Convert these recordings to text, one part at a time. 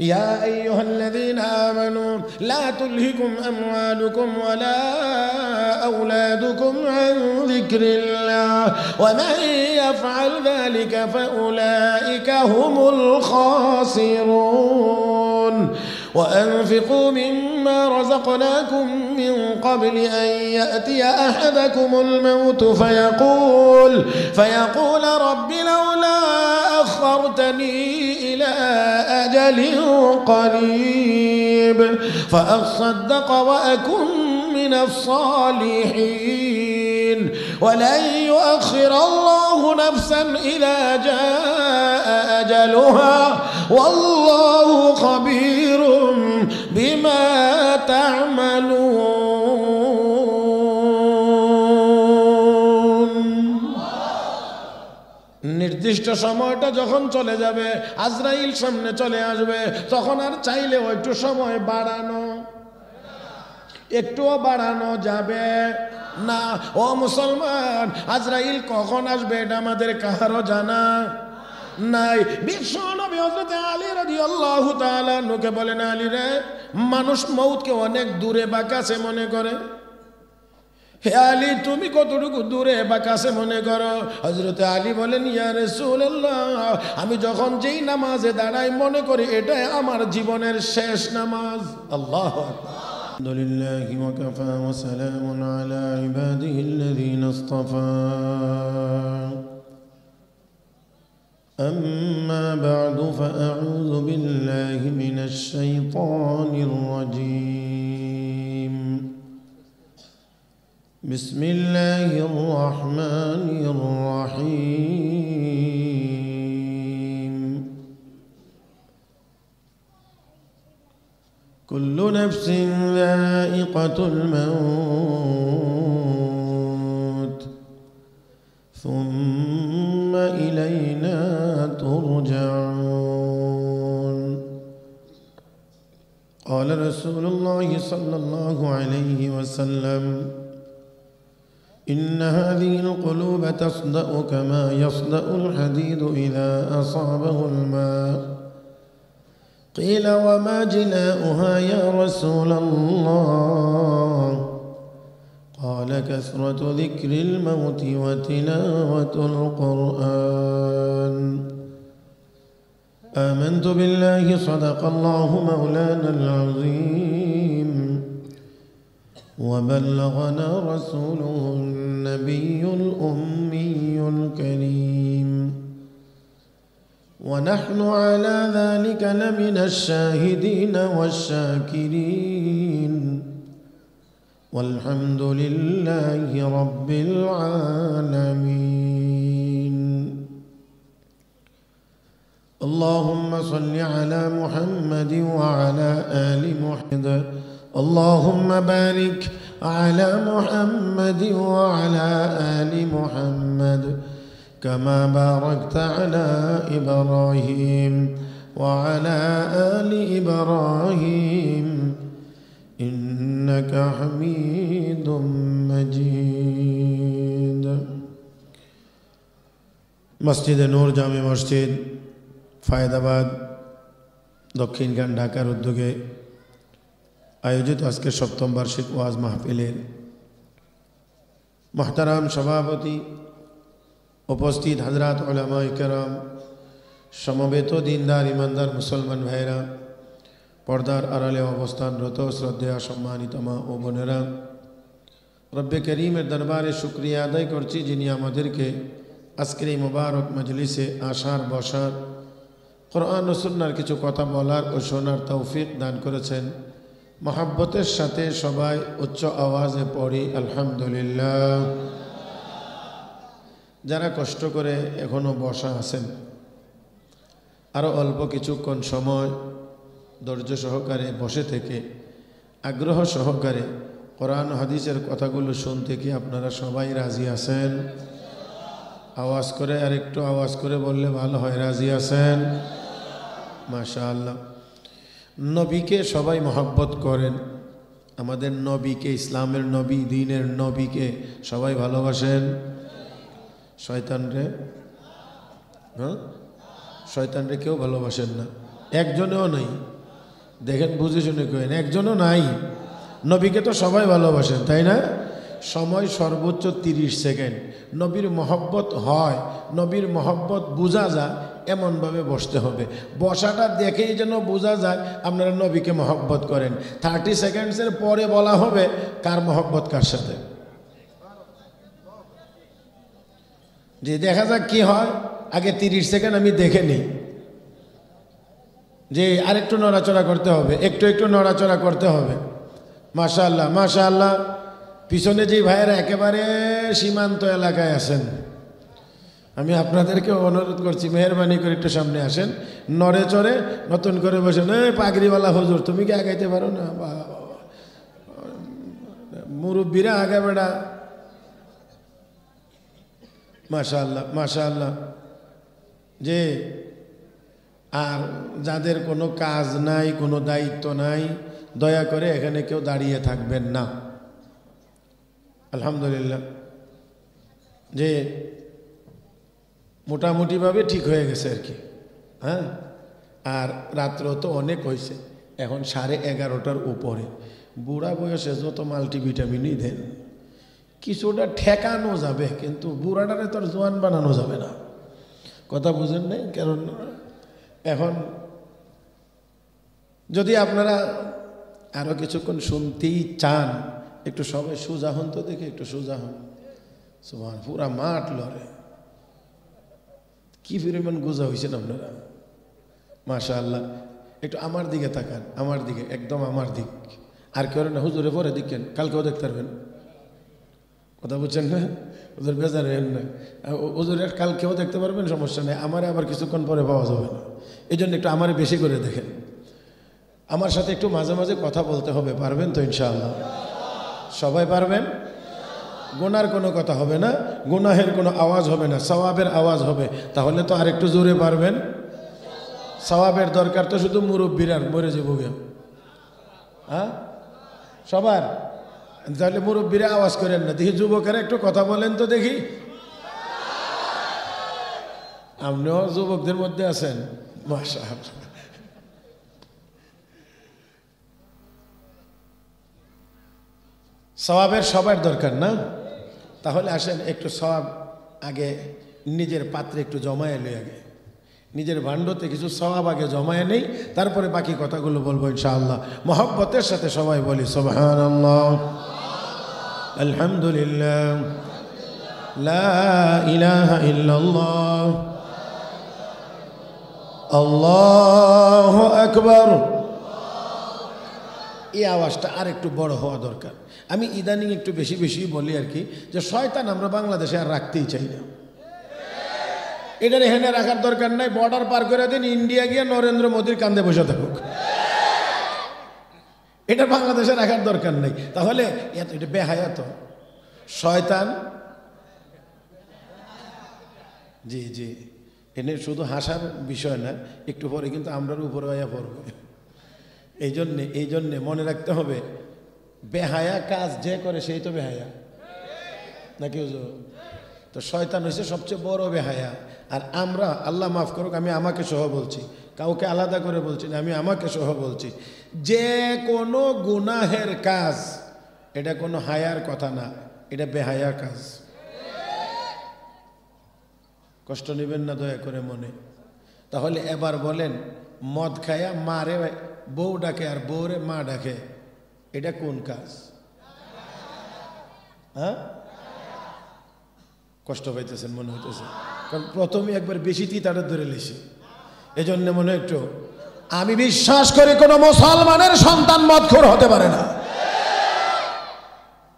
يا أيها الذين آمنوا لا تلهكم أموالكم ولا أولادكم عن ذكر الله ومن يفعل ذلك فأولئك هم الخاسرون وأنفقوا مما رزقناكم من قبل أن يأتي أحدكم الموت فيقول رب لولا أخرتني إلى أجل قريب فأصدق وأكن من الصالحين ولن يؤخر الله نفسا إذا جاء أجلها والله خبير بما تعملون নির্দিষ্ট সময়টা যখন চলে যাবে আজরাইল সামনে চলে আসবে তখন আর চাইলে একটু সময় একটুও বাড়ানো যাবে না। ও মুসলমান, আজরাইল কখন আসবে এটা আমাদের কারো জানা নাই। বিশ্ব নবী হযরত আলী রাদিয়াল্লাহু তাআলা আনহুকে বলেন, আলী রে, মানুষ মউতকে অনেক দূরে বা কাছে মনে করে। হে আলী, তুমি কতটুকু দূরে বা কাছে মনে করো? হযরত আলী বলেন, ইয়া রাসূলুল্লাহ, আমি যখন যেই নামাজে দাঁড়াই মনে করি এটাই আমার জীবনের শেষ নামাজ। আল্লাহু আকবার। আলহামদুলিল্লাহি ওয়া কাফা ওয়া সালামুন আলা ইবাদিহিল্লাযীনা ইসতাফা। أما بعد فأعوذ بالله من الشيطان الرجيم. بسم الله الرحمن الرحيم. كل نفس ذائقة الموت ثم إلينا ترجعون. قال رسول الله صلى الله عليه وسلم: إن هذه القلوب تصدأ كما يصدأ الحديد إذا أصابه الماء. قيل: وما جلاؤها يا رسول الله؟ قال: كثرة ذكر الموت وتلاوة القرآن. آمنت بالله صدق الله مولانا العظيم وبلغنا رسوله النبي الأمي الكريم ونحن على ذلك لمن الشاهدين والشاكرين والحمد لله رب العالمين. اللهم صل على محمد وعلى آل محمد. اللهم بارك على محمد وعلى آل محمد كما باركت على إبراهيم وعلى آل إبراهيم إنك حميد مجيد. مسجد নূর জামে মসজিদ ফায়দাবাদ দক্ষিণখান ঢাকার উদ্যোগে আয়োজিত আজকে সপ্তম বার্ষিক ওয়াজ মাহফিলের মুহতারাম সভাপতি, উপস্থিত হযরত উলামায়ে কেরাম, সমবেত দিনদার ইমানদার মুসলমান ভাইরা, পর্দার আড়ালে অবস্থানরত শ্রদ্ধেয় সম্মানিত মা ও বোনেরা, রব্বে করিমের দরবারে শুকরিয়া আদায় করছি যিনি আমাদেরকে আজকের এই মুবারক মজলিসে আসার বসার, কোরআন ও সুন্নাহর কিছু কথা বলার ও শোনার তৌফিক দান করেছেন। মহব্বতের সাথে সবাই উচ্চ আওয়াজে পড়ি আলহামদুলিল্লাহ। যারা কষ্ট করে এখনো বসা আছেন, আরও অল্প কিছুক্ষণ সময় ধৈর্য সহকারে বসে থেকে আগ্রহ সহকারে কোরআন হাদিসের কথাগুলো শুনতে কি আপনারা সবাই রাজি আছেন? আওয়াজ করে আর একটু আওয়াজ করে বললে ভালো হয়। রাজি আছেন? মাশাআল্লাহ। নবীকে সবাই মহব্বত করেন, আমাদের নবীকে, ইসলামের নবী, দ্বীনের নবীকে সবাই ভালোবাসেন। শয়তানরে, শয়তানরে কেউ ভালোবাসেন না। একজনেও নাই। দেখেন বুঝে শুনে কেন একজনও নাই। নবীকে তো সবাই ভালোবাসেন তাই না? সময় সর্বোচ্চ 30 সেকেন্ড। নবীর মহব্বত হয়, নবীর মহব্বত বোঝা যায় এমনভাবে বসতে হবে, বসাটা দেখেই যেন বোঝা যায় আপনারা নবীকে মহব্বত করেন। 30 সেকেন্ডসের পরে বলা হবে কার মহব্বত কার সাথে। যে দেখা যাক কি হয়, আগে 30 সেকেন্ড আমি দেখে নিই। যে আরেকটু নড়াচড়া করতে হবে, একটু একটু নড়াচড়া করতে হবে। মাশাআল্লাহ মাশাআল্লাহ। পিছনে যে ভাইয়েরা একেবারে সীমান্ত এলাকায় আছেন, আমি আপনাদেরকে অনুরোধ করছি মেহরবানি করে একটু সামনে আসেন, নড়ে চড়ে নতুন করে বসেন। এই পাগড়িওয়ালা হুজুর তুমি কি আগাইতে পারো না? মুরব্বীরা আগে বেড়া। মাশাআল্লাহ মাশাআল্লাহ। যে আর যাদের কোনো কাজ নাই, কোনো দায়িত্ব নাই, দয়া করে এখানে কেউ দাঁড়িয়ে থাকবেন না। আলহামদুলিল্লাহ। যে মোটামুটিভাবে ঠিক হয়ে গেছে আর কি। হ্যাঁ, আর রাত্র তো অনেক হয়েছে, এখন 11:30টার উপরে। বুড়া বয়সে যত মাল্টিভিটামিনই দেন কিছুটা ঠেকানো যাবে, কিন্তু বুড়াটারে তো আর জোয়ান বানানো যাবে না। কথা বুঝেন নাই? কারণ এখন যদি আপনারা আরো কিছুক্ষণ শুনতেই চান, একটু সবাই সোজা হন তো দেখে, একটু সোজা হন। সুবহান, পুরা মাঠ লড়ে। কি পরিমাণ গোজা হয়েছেন আপনারা, মাশাআল্লাহ। একটু আমার দিকে তাকান, আমার দিকে, একদম আমার দিক। আর কেউ না হুজুরে পরে দেখেন, কালকেও দেখতে পারবেন। কথা বুঝছেন না? হুজুর বেজার হেন না, হুজুরের কালকেও দেখতে পারবেন, সমস্যা নেই। আমারে আবার কিছুক্ষণ পরে পাওয়া যাবে না, এই জন্য একটু আমারে বেশি করে দেখেন। আমার সাথে একটু মাঝে মাঝে কথা বলতে হবে, পারবেন তো ইনশাআল্লাহ? সবাই পারবেন? গুনার কোনো কথা হবে না, গুনাহের কোনো আওয়াজ হবে না, সওয়াবের আওয়াজ হবে। তাহলে তো আরেকটু জোরে পারবেন। সওয়াবের দরকার তো শুধু মুরব্বীরার, মরে যাবো গে। হ্যাঁ সবার? তাহলে মুরব্বীরা আওয়াজ করেন না, দেখি যুবকেরা একটু কথা বলেন তো দেখি। আপনিও যুবকদের মধ্যে আছেন, মাশাআল্লাহ। সওয়াবের সবার দরকার না? তাহলে আসেন একটু সওয়াব আগে নিজের পাত্রে একটু জমায়ে লই, আগে নিজের ভাণ্ডতে কিছু সওয়াব আগে জমায়ে নেই, তারপরে বাকি কথাগুলো বলবো ইনশাআল্লাহ। মহব্বতের সাথে সবাই বলি সুবহানাল্লাহ, আলহামদুলিল্লাহ, লা ইলাহা ইল্লাল্লাহ, আল্লাহু আকবার। এই আওয়াজটা আর একটু বড় হওয়া দরকার। আমি ইদানিং একটু বেশি বেশি বলি আর কি, যে শয়তান আমরা বাংলাদেশে আর রাখতেই চাই না। এটার এখানে রাখার দরকার নাই, বর্ডার পার করে দিন, ইন্ডিয়া গিয়ে নরেন্দ্র মোদীর কান্দে বসে থাকুক, এটা বাংলাদেশে রাখার দরকার নেই। তাহলে এটা বেহায়া তো শয়তান। জি জি, এনে শুধু হাসার বিষয় না, একটু পরে কিন্তু আমরার উপরে হইয়া পড়বে। এই জন্যে মনে রাখতে হবে, বেহায়া কাজ যে করে সেই তো বেহায়া নাকি? তো শয়তান হয়েছে সবচেয়ে বড় বেহায়া। আর আমরা, আল্লাহ মাফ করুক, আমি আমাকে সহ বলছি, কাউকে আলাদা করে বলছি না, আমি আমাকে সহ বলছি, যে কোনো গুনাহের কাজ এটা কোনো হায়ার কথা না, এটা বেহায়া কাজ। কষ্ট নেবেন না দয়া করে মনে। তাহলে এবার বলেন, মদ খায়া মারে বউ ডাকে আর বউরে মা ডাকে, এটা কোন কাজ? হ্যাঁ, কষ্ট পাইতেছেন মনে হইতেছে, কারণ প্রথমে একবার বেশি তিতাটা ধরে লেছি, এজন্য মনে একটু। আমি বিশ্বাস করি কোন মুসলমানের সন্তান মদখোর হতে পারে না,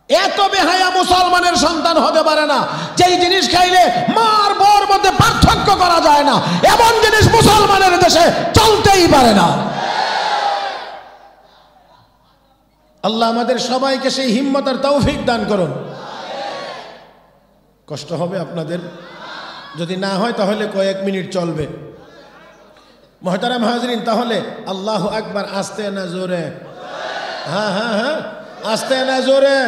এত বেহায়া মুসলমানের সন্তান হতে পারে না। যেই জিনিস খাইলে মার বউর মধ্যে পার্থক্য করা যায় না, এমন জিনিস মুসলমানের দেশে চলতেই পারে না। আল্লাহ আমাদের সবাইকে সেই হিম্মত আর তৌফিক দান করুন। কষ্ট হবে আপনাদের, যদি না হয় তাহলে কয়েক মিনিট চলবে। মুহতারাম হাজরিন, তাহলে আল্লাহু আকবার আস্তে না জোরে? হ্যাঁ হ্যাঁ হ্যাঁ, আস্তে না জোরে?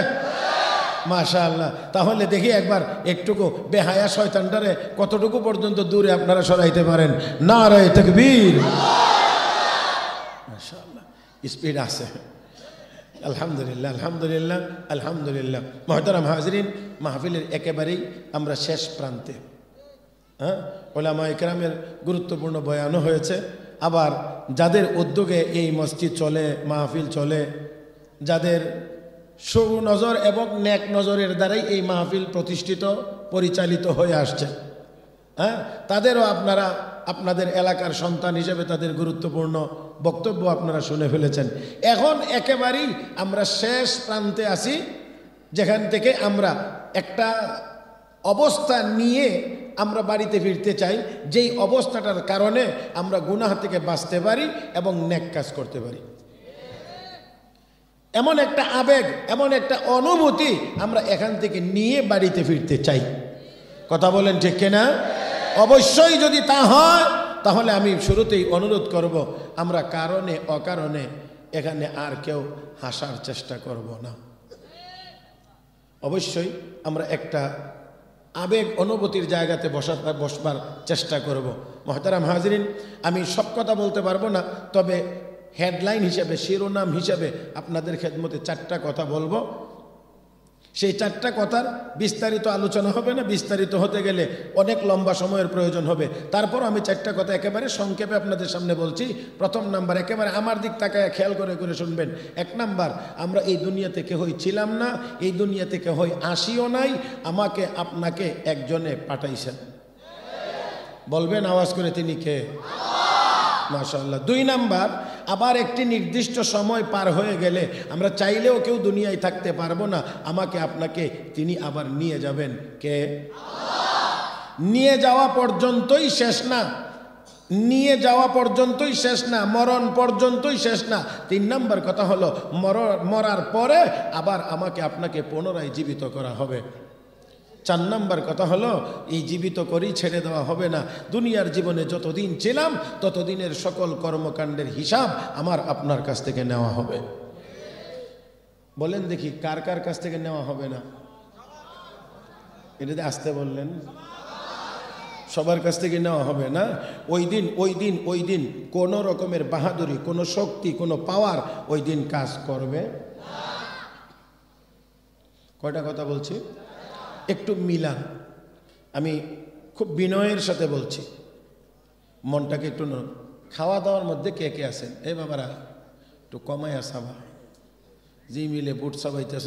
মাশাআল্লাহ। তাহলে দেখি একবার একটুকু বেহায়া শয়তানটারে কতটুকু পর্যন্ত দূরে আপনারা সরাইতে পারেন। নারে তাকবীর, মাশাআল্লাহ, স্পিড আছে। আলহামদুলিল্লাহ, আলহামদুলিল্লাহ, আলহামদুলিল্লাহ। মুহতারাম হাজরিন, মাহফিলের একেবারেই আমরা শেষ প্রান্তে। উলামা ইকরামের গুরুত্বপূর্ণ বয়ানও হয়েছে। আবার যাদের উদ্যোগে এই মসজিদ চলে, মাহফিল চলে, যাদের সুনজর এবং নেক নজরের দ্বারাই এই মাহফিল প্রতিষ্ঠিত পরিচালিত হয়ে আসছে, তাদেরও আপনারা আপনাদের এলাকার সন্তান হিসেবে তাদের গুরুত্বপূর্ণ বক্তব্য আপনারা শুনে ফেলেছেন। এখন একেবারেই আমরা শেষ প্রান্তে আছি, যেখান থেকে আমরা একটা অবস্থা নিয়ে আমরা বাড়িতে ফিরতে চাই, যেই অবস্থাটার কারণে আমরা গুনাহ থেকে বাঁচতে পারি এবং নেক কাজ করতে পারি। এমন একটা আবেগ, এমন একটা অনুভূতি আমরা এখান থেকে নিয়ে বাড়িতে ফিরতে চাই। কথা বলেন ঠিক কিনা? অবশ্যই যদি তা হয় তাহলে আমি শুরুতেই অনুরোধ করব, আমরা কারণে অকারণে এখানে আর কেউ হাসার চেষ্টা করব না। অবশ্যই আমরা একটা আবেগ অনুভূতির জায়গাতে বসবার চেষ্টা করব। মুহতারাম হাজরিন, আমি সব কথা বলতে পারবো না, তবে হেডলাইন হিসেবে, শিরোনাম হিসেবে আপনাদের খেদমতে 4টা কথা বলবো। সেই 4টা কথার বিস্তারিত আলোচনা হবে না, বিস্তারিত হতে গেলে অনেক লম্বা সময়ের প্রয়োজন হবে। তারপর আমি 4টা কথা একেবারে সংক্ষেপে আপনাদের সামনে বলছি। প্রথম নাম্বার, একেবারে আমার দিক তাকায় খেয়াল করে করে শুনবেন। 1 নাম্বার, আমরা এই দুনিয়াতে কেহই ছিলাম না, এই দুনিয়াতে কেহই আসিও নাই, আমাকে আপনাকে একজনে পাঠাইছেন। বলবেন আওয়াজ করে, তিনি কে? মাশাআল্লাহ। 2 নাম্বার, আবার একটি নির্দিষ্ট সময় পার হয়ে গেলে আমরা চাইলেও কেউ দুনিয়ায় থাকতে পারবো না, আমাকে আপনাকে তিনি আবার নিয়ে যাবেন। কে? নিয়ে যাওয়া পর্যন্তই শেষ না, নিয়ে যাওয়া পর্যন্তই শেষ না, মরণ পর্যন্তই শেষ না। 3 নাম্বার কথা হলো, মরার পরে আবার আমাকে আপনাকে পুনরায় জীবিত করা হবে। 4 নাম্বার কথা হলো, এই জীবিত করেই ছেড়ে দেওয়া হবে না, দুনিয়ার জীবনে যতদিন ছিলাম ততদিনের সকল কর্মকাণ্ডের হিসাব আমার আপনার কাছ থেকে নেওয়া হবে। বলেন দেখি, কার কার কাছ থেকে নেওয়া হবে না? এটা আসতে বললেন, সবার কাছ থেকে নেওয়া হবে না। ওই দিন কোনো রকমের বাহাদুরি, কোনো শক্তি, কোনো পাওয়ার ওই দিন কাজ করবে। কয়টা কথা বলছি? একটু মিলান। আমি খুব বিনয়ের সাথে বলছি, মনটাকে একটু খাওয়া দাওয়ার মধ্যে কে কে আছেন? এই বাবারা একটু কমায় আসাবা, যে মিলে বুট সবাইতেছ,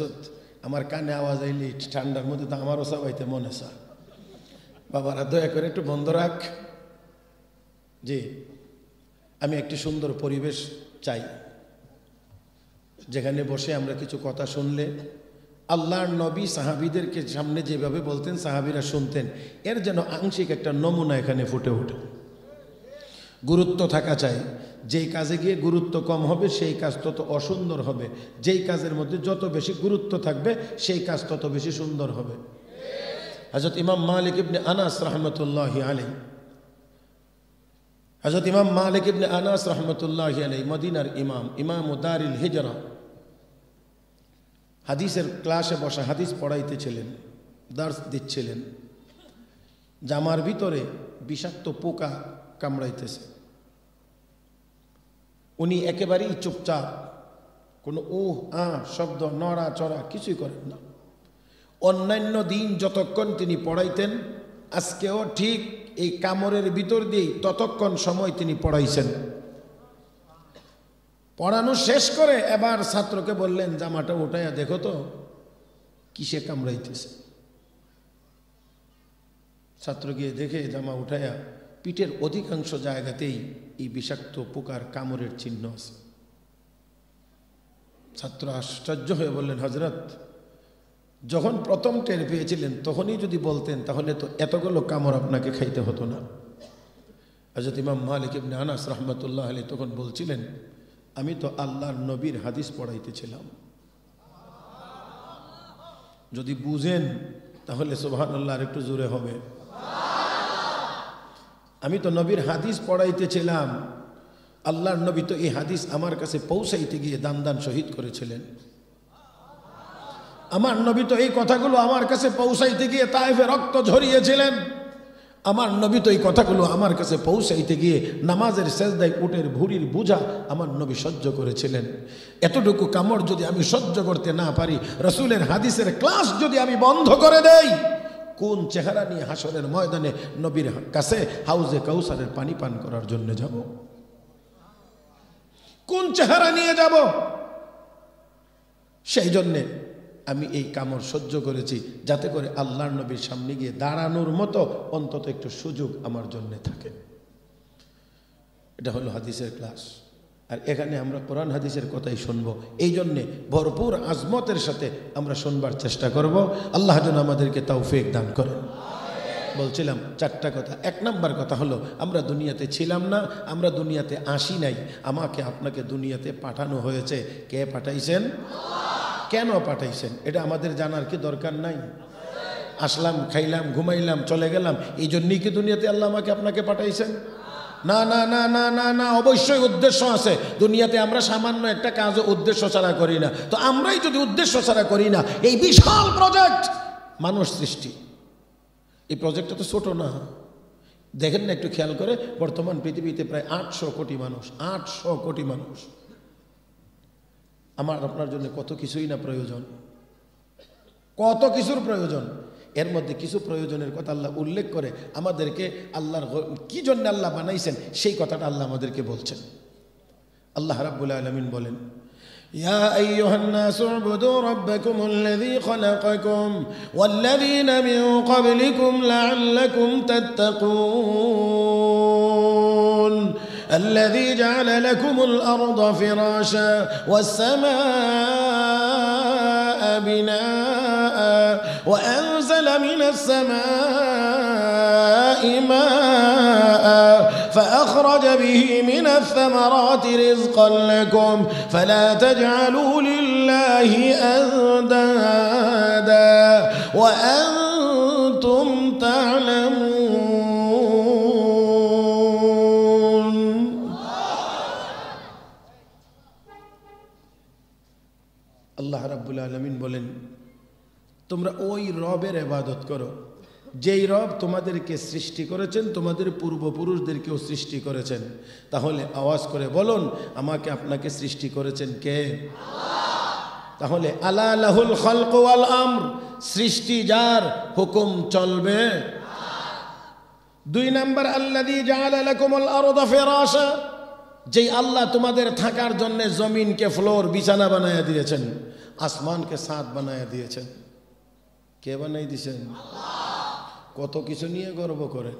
আমার কানে আওয়াজ আইলি ঠান্ডার মধ্যে তো আমারও সবাইতে মনে চা। বাবারা দয়া করে একটু বন্ধ রাখ। জি, আমি একটি সুন্দর পরিবেশ চাই, যেখানে বসে আমরা কিছু কথা শুনলে আল্লাহর নবী সাহাবীদেরকে সামনে যেভাবে বলতেন সাহাবীরা শুনতেন, এর যেন আংশিক একটা নমুনা এখানে ফুটে ওঠে। গুরুত্ব থাকা চাই। যেই কাজে গিয়ে গুরুত্ব কম হবে সেই কাজ তত অসুন্দর হবে, যেই কাজের মধ্যে যত বেশি গুরুত্ব থাকবে সেই কাজ তত বেশি সুন্দর হবে। হযরত ইমাম মালিক ইবনে আনাস রাহমাতুল্লাহি আলাইহি, হযরত ইমাম মালিক ইবনে আনাস রাহমাতুল্লাহি আলাইহি মদিনার ইমাম দারিল হিজরা, হাদিসের ক্লাসে বসা হাদিস পড়াইতেছিলেন, দার্স দিচ্ছিলেন। জামার ভিতরে বিষাক্ত পোকা কামড়াইতেছে, উনি একেবারেই চুপচাপ, কোনো শব্দ, নড়া চড়া কিছুই করেন না। অন্যান্য দিন যতক্ষণ তিনি পড়াইতেন, আজকেও ঠিক এই কামড়ের ভিতর দিয়েই ততক্ষণ সময় তিনি পড়াইছেন। পড়ানো শেষ করে এবার ছাত্রকে বললেন, জামাটা উঠাইয়া দেখো তো কিসে কামড়াইতেছে। ছাত্র গিয়ে দেখে জামা উঠাইয়া পিঠের অধিকাংশ জায়গাতেই এই বিষাক্ত পোকার কামড়ের চিহ্ন আছে। ছাত্র আশ্চর্য হয়ে বললেন, হযরত, যখন প্রথম টের পেয়েছিলেন তখনই যদি বলতেন তাহলে তো এতগুলো কামড় আপনাকে খাইতে হতো না। হযরত ইমাম মালিক ইবনে আনাস রাহমাতুল্লাহ আলাইহি তখন বলছিলেন, আমি তো আল্লাহর নবীর হাদিস পড়াইতেছিলাম। যদি বুঝেন তাহলে সুবহানাল্লাহ আর একটু জোরে হবে। আমি তো নবীর হাদিস পড়াইতেছিলাম, আল্লাহর নবী তো এই হাদিস আমার কাছে পৌঁছাইতে গিয়ে দান শহীদ করেছিলেন। আমার নবী তো এই কথাগুলো আমার কাছে পৌঁছাইতে গিয়ে তায়েফে রক্ত ঝরিয়েছিলেন। আমার নবী তো এই কথাগুলো আমার কাছে পৌঁছাইতে গিয়ে নামাজের সেজদায় উটের ভুঁড়ির বোঝা আমার নবী সহ্য করেছিলেন। এতটুকু কামড় যদি আমি সহ্য করতে না পারি, রাসূলের হাদিসের ক্লাস যদি আমি বন্ধ করে দেই, কোন চেহারা নিয়ে হাসরের ময়দানে নবীর কাছে হাউজে কাউসারের পানি পান করার জন্য যাব? কোন চেহারা নিয়ে যাব? সেই জন্যে আমি এই কামড় সহ্য করেছি, যাতে করে আল্লাহর নবীর সামনে গিয়ে দাঁড়ানোর মতো অন্তত একটু সুযোগ আমার জন্য থাকে। এটা হলো হাদিসের ক্লাস। আর এখানে আমরা কোরআন হাদিসের কথাই শুনবো। এই জন্যে ভরপুর আজমতের সাথে আমরা শুনবার চেষ্টা করব। আল্লাহ যেন আমাদেরকে তৌফিক দান করেন। বলছিলাম চারটা কথা। এক নাম্বার কথা হলো, আমরা দুনিয়াতে ছিলাম না, আমরা দুনিয়াতে আসি নাই। আমাকে আপনাকে দুনিয়াতে পাঠানো হয়েছে। কে পাঠাইছেন? কেন পাঠাইছেন এটা আমাদের জানার কি দরকার নাই? আসলাম, খাইলাম, ঘুমাইলাম, চলে গেলাম, এই জন্যই কি দুনিয়াতে আল্লাহ আমাকে আপনাকে পাঠাইছেন? না না না না না না, অবশ্যই উদ্দেশ্য আছে। দুনিয়াতে আমরা সামান্য একটা কাজও উদ্দেশ্য ছাড়া করি না। তো আমরাই যদি উদ্দেশ্য ছাড়া করি না, এই বিশাল প্রজেক্ট মানুষ সৃষ্টি, এই প্রজেক্টটা তো ছোট না। দেখেন না একটু খেয়াল করে, বর্তমান পৃথিবীতে প্রায় 800 কোটি মানুষ। 800 কোটি মানুষ। আমার আপনার জন্য কত কিছুই না প্রয়োজন, কত কিছুর প্রয়োজন। এর মধ্যে কিছু প্রয়োজনের কথা আল্লাহ উল্লেখ করে আমাদেরকে আল্লাহর কি জন্য আল্লাহ বানাইছেন সেই কথাটা আল্লাহ আমাদেরকে বলছেন। আল্লাহ রাব্বুল আলামিন বলেন, ইয়া আইয়ুহান নাসু উবুদু রাব্বাকুমুল্লাযী খালাকাকুম ওয়াল্লাযীনা মিন ক্বাবলিকুম লাআল্লাকুম তাত্তাকুন الذي جعل لكم الأرض فراشا والسماء بناء وأنزل من السماء ماء فأخرج به من الثمرات رزقا لكم فلا تجعلوا لله أندادا وأنتم تعلمون. আল্লাহ রাব্বুল আলামিন বলেন, তোমরা ওই রবের ইবাদত করো যেই রব তোমাদেরকে সৃষ্টি করেছেন, তোমাদের পূর্বপুরুষদেরকেও সৃষ্টি করেছেন। তাহলে আওয়াজ করে বলুন, আমাকে আপনাকে সৃষ্টি করেছেন কে? আল্লাহ। তাহলে আলা লাহুল খালক ওয়াল আমর, সৃষ্টি যার, হুকুম চলবে। দুই নাম্বার, আল্লাযী জাআলা লাকুমুল আরদা ফিরাশা, যেই আল্লাহ তোমাদের থাকার জন্য জমিনকে ফ্লোর, বিছানা বানায়া দিয়েছেন, আসমানকে ছাদ বানায়া দিয়েছেন। কে বানাই দিয়েছেন? কত কিছু নিয়ে গর্ব করেন।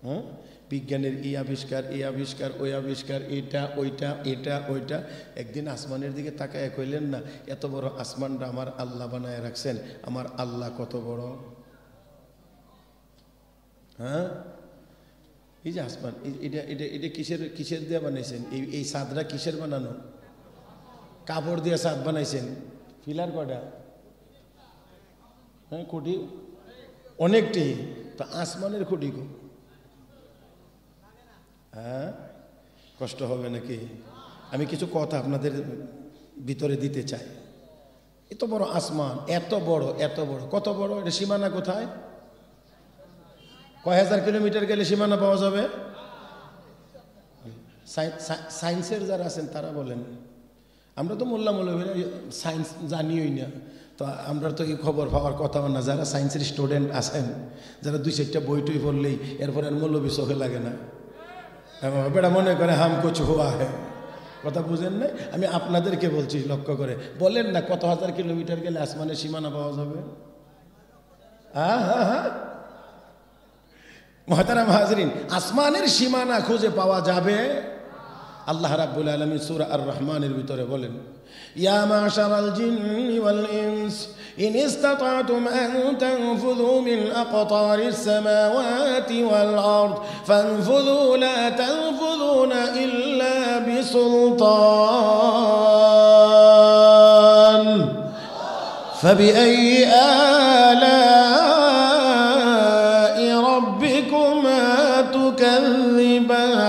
হ্যাঁ, বিজ্ঞানের এই আবিষ্কার, এই আবিষ্কার, ওই আবিষ্কার, এটা ওইটা, এটা ওইটা। একদিন আসমানের দিকে তাকায় কইলেন না, এত বড় আসমানটা আমার আল্লাহ বানায় রাখছেন, আমার আল্লাহ কত বড়। হ্যাঁ, এই যে আসমান, এটা এটা এটা কিসের কিসের দিয়ে বানাইছেন? এই ছাদটা কিসের বানানো? কাপড় দিয়ে ছাদ বানাইছেন। পিলার কটা? হ্যাঁ, খুঁটি অনেকটি। তো আসমানের খুঁটি কো? হ্যাঁ, কষ্ট হবে নাকি? আমি কিছু কথা আপনাদের ভিতরে দিতে চাই। এত বড় আসমান, এত বড়, এত বড়, কত বড়? এটা সীমানা কোথায়? কয় হাজার কিলোমিটার গেলে সীমানা পাওয়া যাবে? সায়েন্সের যারা আছেন তারা বলেন। আমরা তো মোল্লা মৌলভীরা সায়েন্স জানিই না, তো আমরা তো এই খবর পাওয়ার কথা না। যারা সায়েন্সের স্টুডেন্ট আছেন, যারা 2-4টা বই টই পড়লেই এরপর আর মৌলভী চোখে লাগে না, বেটা মনে করে হাম কুছ হুয়া হে। কথা বুঝেন না? আমি আপনাদেরকে বলছি, লক্ষ্য করে বলেন না, কত হাজার কিলোমিটার গেলে আসমানের সীমানা পাওয়া যাবে? হ্যাঁ হ্যাঁ হ্যাঁ, মুহতারাম হাজরিন, আসমানের সীমানা খুঁজে পাওয়া যাবে। আল্লাহ রাব্বুল আলামিন সূরা আর-রহমানের ভিতরে বলেন, ইয়া মাশারাল জিন্নি ওয়াল ইনস ইন ইসতাতাতুম আন তানফুযু মিন আকতারিস সামাওয়াতি ওয়াল আরদ ফানফুযু লা তানফুযুনা ইল্লা বিসুলতান ফাবিআইয়ি আলা'i রাব্বিকুমা তুকাযযিবান।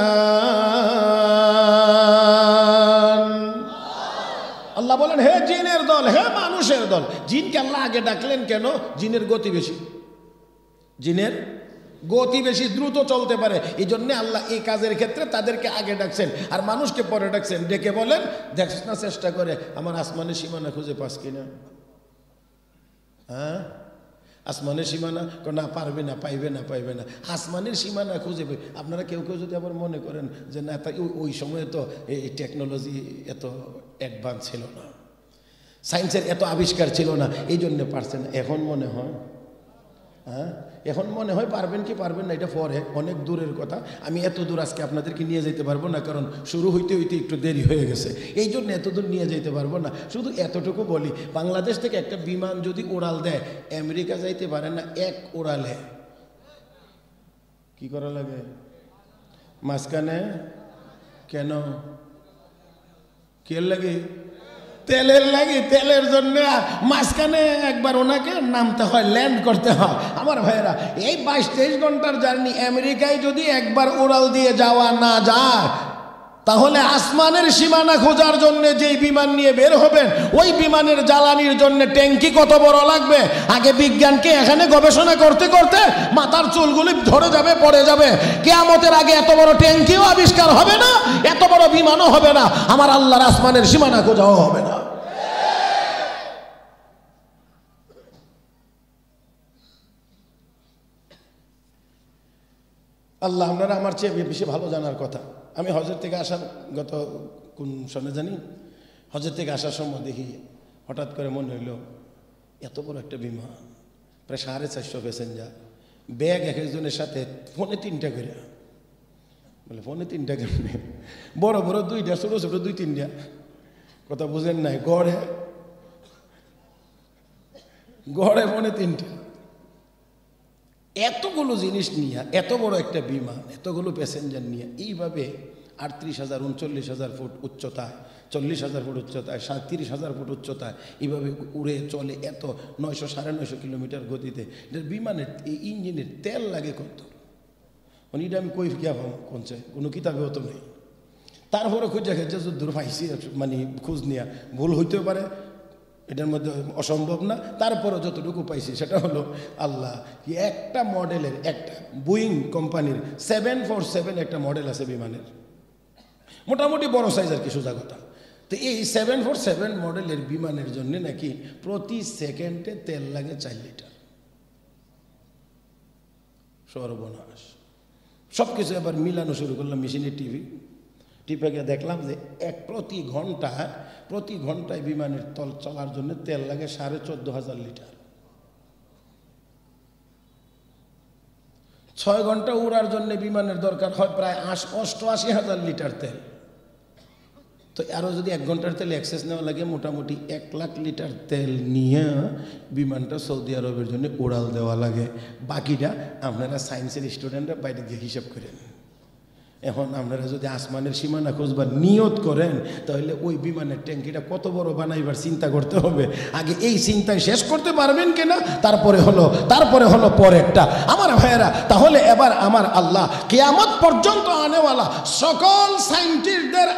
আল্লাহ বলেন, হে জিনের দল, হে মানুষের দল। জিনকে আল্লাহ আগে ডাকলেন কেন? জিনের গতি বেশি, জিনের গতি বেশি, দ্রুত চলতে পারে। এই জন্যে আল্লাহ এই কাজের ক্ষেত্রে তাদেরকে আগে ডাকছেন আর মানুষকে পরে ডাকছেন। ডেকে বলেন, দেখছ না চেষ্টা করে আমার আসমানের সীমানা খুঁজে পাস কিনা? হ্যাঁ, আসমানের সীমানা না, পারবে না, পাইবে না, পাইবে না। আসমানের সীমানা খুঁজে পাই। আপনারা কেউ কেউ যদি আবার মনে করেন যে না, ওই সময়ে তো এই টেকনোলজি এত অ্যাডভান্স ছিল না, সায়েন্সের এত আবিষ্কার ছিল না, এই জন্যে পারছেন। এখন মনে হয়, হ্যাঁ, এখন মনে হয় পারবেন কি পারবেন না এটা পরে, অনেক দূরের কথা। আমি এত দূর আজকে আপনাদেরকে নিয়ে যেতে পারবো না, কারণ শুরু হইতে হইতে একটু দেরি হয়ে গেছে, এই জন্য এত দূর নিয়ে যেতে পারবো না। শুধু এতটুকু বলি, বাংলাদেশ থেকে একটা বিমান যদি উড়াল দেয়, আমেরিকা যাইতে পারে না এক উড়ালে। কি করা লাগে? মাঝখানে কেন? কে লাগে? তেলের লাগে। তেলের জন্য মাঝখানে একবার ওনাকে নামতে হয়, ল্যান্ড করতে হয়। আমার ভাইয়েরা, এই 22-23 ঘন্টার জার্নি আমেরিকায় যদি একবার উড়াল দিয়ে যাওয়া না যায়, তাহলে আসমানের সীমানা খোঁজার জন্য যেই বিমান নিয়ে বের হবেন, ওই বিমানের জ্বালানির জন্য ট্যাঙ্কি কত বড় লাগবে। আগে বিজ্ঞানকে এখানে গবেষণা করতে করতে মাথার চুলগুলি ধরে যাবে, পড়ে যাবে। কিয়ামতের আগে এত বড় ট্যাঙ্কিও আবিষ্কার হবে না, এত বড় বিমানও হবে না, আমার আল্লাহর আসমানের সীমানা খোঁজাও হবে না। আল্লাহ আপনারা আমার চেয়ে বেশি ভালো জানার কথা। আমি হজের থেকে আসার, গত কোন সনে জানি, হজের থেকে আসার সময় দেখি হঠাৎ করে মনে হইল এত বড় একটা বিমান, প্রায় 450 প্যাসেঞ্জার, ব্যাগ এক একজনের সাথে, ফোনে 3টা করে। বলে ফোনে 3টা কেমনে? বড় বড় 2টা, ছোট ছোট 2-3টা। কথা বুঝেন নাই? গড়ে গড়ে ফোনে 3টা। এতগুলো জিনিস নিয়ে, এত বড় একটা বিমান, এতগুলো প্যাসেঞ্জার নিয়ে এইভাবে 38,000 39,000 ফুট উচ্চতায়, 40,000 ফুট উচ্চতায়, 30,000 ফুট উচ্চতায় এইভাবে উড়ে চলে, এত 900-950 কিলোমিটার গতিতে। বিমানের এই ইঞ্জিনের তেল লাগে কত? এটা আমি কই গিয়া কোনছে, কোনো কিতাবেও তো নেই। তারপরে খুঁজে খেয়েছে দূর পাইছি, মানে খোঁজ নিয়া ভুল হইতেও পারে, এটার মধ্যে অসম্ভব না। তারপরে যতটুকু পাইছি সেটা হলো আল্লাহ কি একটা মডেলের, একটা বোয়িং কোম্পানির 747 একটা মডেল আছে বিমানের, মোটামুটি বড় সাইজ আর কি, সোজা কথা। তো এই 747 মডেলের বিমানের জন্য নাকি প্রতি সেকেন্ডে তেল লাগে 4 লিটার। সর্বনাশ। সব কিছু এবার মিলানো শুরু করলাম মেশিনের টিপে গিয়ে দেখলাম যে প্রতি ঘন্টায় বিমানের তল চলার জন্য তেল লাগে 14,500 লিটার। 6 ঘন্টা উড়ার জন্য বিমানের দরকার হয় প্রায় 88,000 লিটার তেল। তো আরও যদি 1 ঘন্টার তেল এক্সেস নেওয়া লাগে, মোটামুটি 1 লাখ লিটার তেল নিয়ে বিমানটা সৌদি আরবের জন্য উড়াল দেওয়া লাগে। বাকিটা আপনারা সায়েন্সের স্টুডেন্টরা বাইরে গিয়ে হিসাব করেন। এখন আপনারা যদি আসমানের সীমানা খুঁজবার নিয়ত করেন, তাহলে ওই বিমানের ট্যাঙ্কিটা কত বড় বানাইবার চিন্তা করতে হবে। আগে এই চিন্তায় শেষ করতে পারবেন কিনা, তারপরে হলো পরেরটা। আমার ভাইয়েরা, তাহলে এবার আমার আল্লাহ কিয়ামত পর্যন্ত আনেওয়ালা সকল সায়েন্টিস্টদের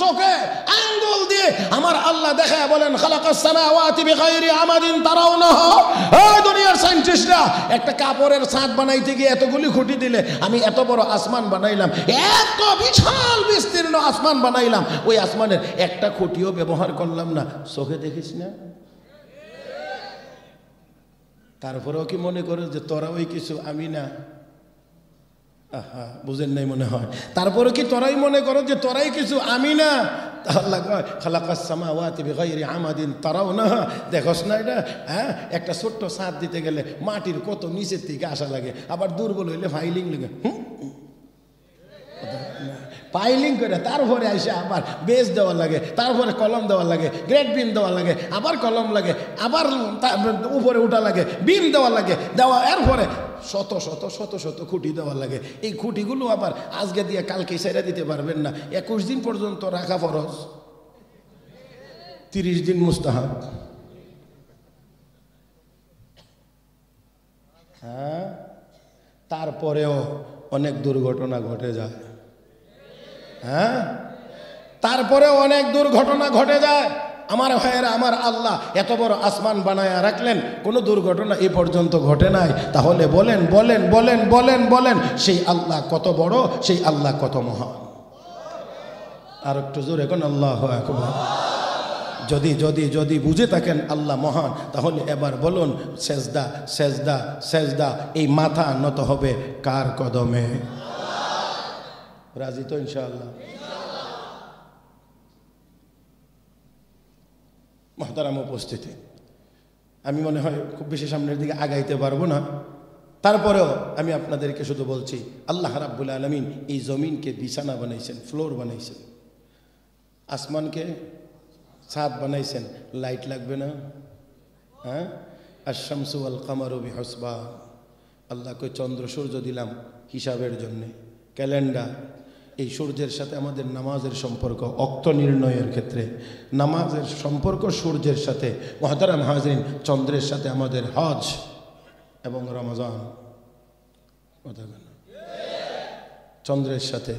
চোখে আঙ্গুল দিয়ে আমার আল্লাহ দেখায় বলেন, খালাকাস সামাওয়াতি বিগাইরি আমাদিন তারাউনাহা। এই দুনিয়ার সায়েন্টিস্টরা একটা কাপড়ের ছাদ বানাইতে গিয়ে এতগুলি খুঁটি দিলে, আমি এত বড় আসমান বানাইলাম, এত বিশাল বিস্তীর্ণ আসমান বানাইলাম, ওই আসমানের একটা খুঁটিও ব্যবহার করলাম না, চোখে দেখিস না? তারপরেও কি মনে করো যে তোরা ওই কিছু, আমি না? বুঝেন নাই মনে হয়। তারপরে কি তোরাই মনে করো যে তোরাই কিছু, আমি না? আল্লাহ কয় খালাকাস সামাওয়াতি বিগাইরি আমাদিন তারাউনাহা। দেখোস না এটা? হ্যাঁ, একটা ছোট্ট ছাদ দিতে গেলে মাটির কত নিচের থেকে আসা লাগে, আবার দুর্বল হইলে ফাইলিং লাগে, পাইলিং করে তারপরে আইসে আবার বেজ দেওয়া লাগে, তারপরে কলম দেওয়া লাগে, গ্রেড বিম দেওয়া লাগে, আবার কলম লাগে, আবার উপরে উঠা লাগে, বিম দেওয়া লাগে, দেওয়া এরপরে শত শত শত শত খুঁটি দেওয়া লাগে। এই খুঁটিগুলো আবার আজকে দিয়ে কালকে ছেড়ে দিতে পারবেন না। 21 দিন পর্যন্ত রাখা ফরজ, 30 দিন মুস্তাহাব। হ্যাঁ, তারপরেও অনেক দুর্ঘটনা ঘটে যায়। হ্যাঁ, তারপরে অনেক দুর্ঘটনা ঘটে যায়। আমার ভাইয়েরা, আমার আল্লাহ এত বড় আসমান বানায়া রাখলেন, কোনো দুর্ঘটনা এ পর্যন্ত ঘটে নাই। তাহলে বলেন বলেন বলেন বলেন বলেন সেই আল্লাহ কত বড়, সেই আল্লাহ কত মহান। আর একটু জোরে এখন আল্লাহু আকবার। যদি যদি যদি বুঝে থাকেন আল্লাহ মহান, তাহলে এবার বলুন সেজদা সেজদা সেজদা। এই মাথা নত হবে কার কদমে? রাজি তো ইনশাআল্লাহ? মুহতারাম উপস্থিতি, আমি মনে হয় খুব বেশি সামনের দিকে আগাইতে পারবো না, তারপরেও আমি আপনাদেরকে শুধু বলছি, আল্লাহ রাব্বুল আলামিন এই জমিনকে বিছানা বানাইছেন, ফ্লোর বানাইছেন, আসমানকে ছাদ বানাইছেন। লাইট লাগবে না? হ্যাঁ, আশ-শামসু ওয়াল কামারু বিহুসবান। আল্লাহ কই চন্দ্র সূর্য দিলাম হিসাবের জন্যে, ক্যালেন্ডার। এই সূর্যের সাথে আমাদের নামাজের সম্পর্ক, অক্ত নির্ণয়ের ক্ষেত্রে নামাজের সম্পর্ক সূর্যের সাথে। মুহতারাম হাজরিন, চন্দ্রের সাথে আমাদের হজ এবং রমজান, চন্দ্রের সাথে।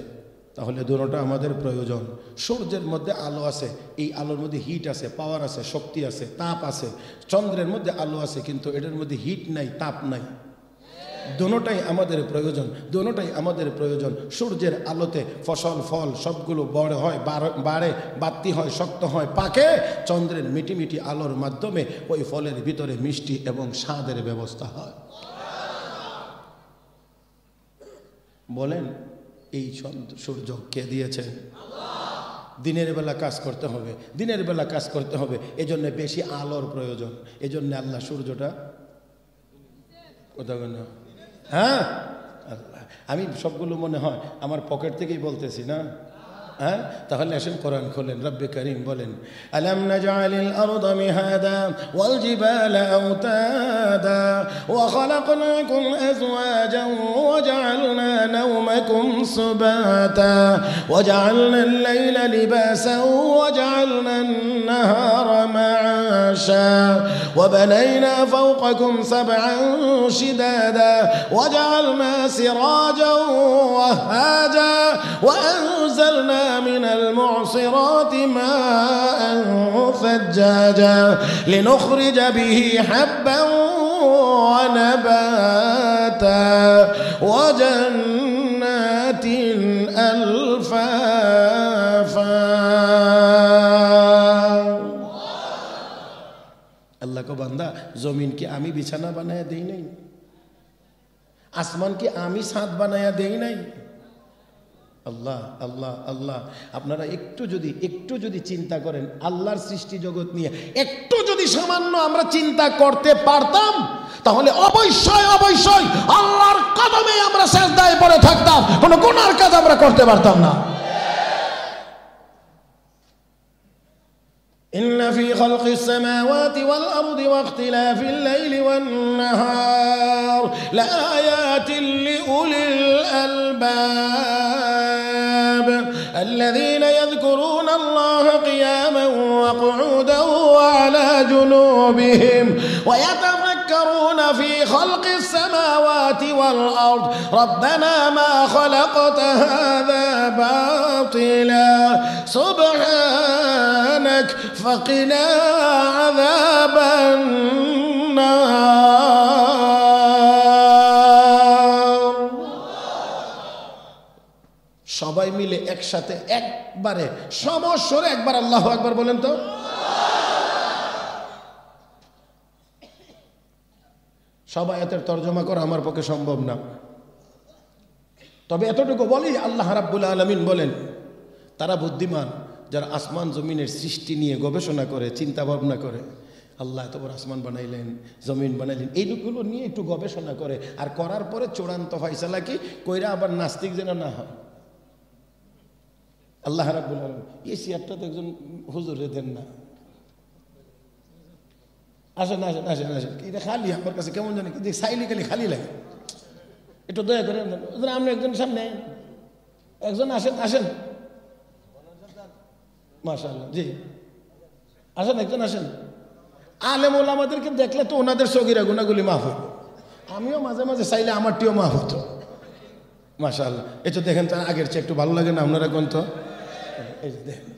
তাহলে দুটোটা আমাদের প্রয়োজন। সূর্যের মধ্যে আলো আছে, এই আলোর মধ্যে হিট আছে, পাওয়ার আছে, শক্তি আছে, তাপ আছে। চন্দ্রের মধ্যে আলো আছে কিন্তু এটার মধ্যে হিট নাই, তাপ নাই। দুটোটাই আমাদের প্রয়োজন, দুটোটাই আমাদের প্রয়োজন। সূর্যের আলোতে ফসল ফল সবগুলো বড় হয়, বাড়ে, বাড়তি হয়, শক্ত হয়, পাকে। চন্দ্রের মিটি মিটি আলোর মাধ্যমে ওই ফলের ভিতরে মিষ্টি এবং স্বাদের ব্যবস্থা হয়। বলেন এই সূর্য কে দিয়েছেন? দিনের বেলা কাজ করতে হবে, দিনের বেলা কাজ করতে হবে, এজন্য বেশি আলোর প্রয়োজন। এজন্য আল্লাহ সূর্যটা কোথাও না। হ্যাঁ, আমি সবগুলো মনে হয় আমার পকেট থেকেই বলতেছি না। হ্যাঁ, তাহলে আসেন কোরআন খোলেন। রব্বে করিম বলেন, আলাম নাজআলিল আরদা মিহাদা ওয়াল জিবালা আওতাদা ওয়া খালাকনাকুম আজওয়াজান ওয়া জাআলনা নাওমাকুম সুবাতা ওয়া জাআলনাল লাইলা লিবাসান ওয়া জাআলনান নাহারা মা'আশা ওয়া বানাইনা ফাওকাকুম সাব'আন শিদাদা ওয়া জাআলনা সিরাজান ওয়াহাজা ওয়া আনজালনা من المعصرات ماء ثجاجا لنخرج به حبا ونباتا وجنات ألفافا। আল্লাহ কো বান্দা, জমিন কি আমি বিছানা বানায়া দেই নাই? আসমান কি আমি ছাদ বানায়া দেই নাই? আল্লাহ আল্লাহ আল্লাহ। আপনারা একটু যদি চিন্তা করেন আল্লাহর সৃষ্টি জগৎ নিয়ে, একটু যদি সামান্য আমরা চিন্তা করতে পারতাম, তাহলে অবশ্যই অবশ্যই আল্লাহর কদমে আমরা সিজদায় পড়ে থাকতাম, কোনো গুনার কাজ আমরা করতে পারতাম না। إن في خلق السماوات والأرض واختلاف الليل والنهار لآيات لأولي الألباب الذين يذكرون الله قياما وقعودا وعلى جنوبهم ويتفكرون في خلق السماوات والأرض ربنا ما خلقت هذا باطلا سبحانك فقنا عذاب النار। সবাই মিলে একসাথে একবারে সমস্বরে একবার আল্লাহু আকবার বলেন তো। সবাই এতের তর্জমা করা আমার পক্ষে সম্ভব না, তবে এতটুকু বলি, আল্লাহ রাব্বুল আলামিন বলেন তারা বুদ্ধিমান যারা আসমান জমিনের সৃষ্টি নিয়ে গবেষণা করে, চিন্তা ভাবনা করে। আল্লাহ এত বড় আসমান বানাইলেন, জমিন বানাইলেন, এইগুলো নিয়ে একটু গবেষণা করে, আর করার পরে চূড়ান্ত ফয়সালা কি কইরা আবার নাস্তিক যেন না হয়। আল্লাহ রাব্বুল আলামিন এই চেয়ারটা তো একজন হুজুরে দেন না। আসেন আসেন আসেন আসেন, এটা খালি আমার কাছে কেমন জানি সাইলি খালি খালি লাগে, একটু দয়া করে আপনি একজন সামনে একজন আসেন আসেন। মাশাআল্লাহ, জি আসেন, একজন আসেন। আলেম ওলামাদেরকে দেখলে তো ওনাদের সগীরা গুনাহগুলি মাফ হতো। আমিও মাঝে মাঝে চাইলে আমারটিও মাফ হতো। মাশাআল্লাহ, এই তো দেখেন তার আগের চেয়ে একটু ভালো লাগে না আপনারা কোন তো? এই যে দেখেন,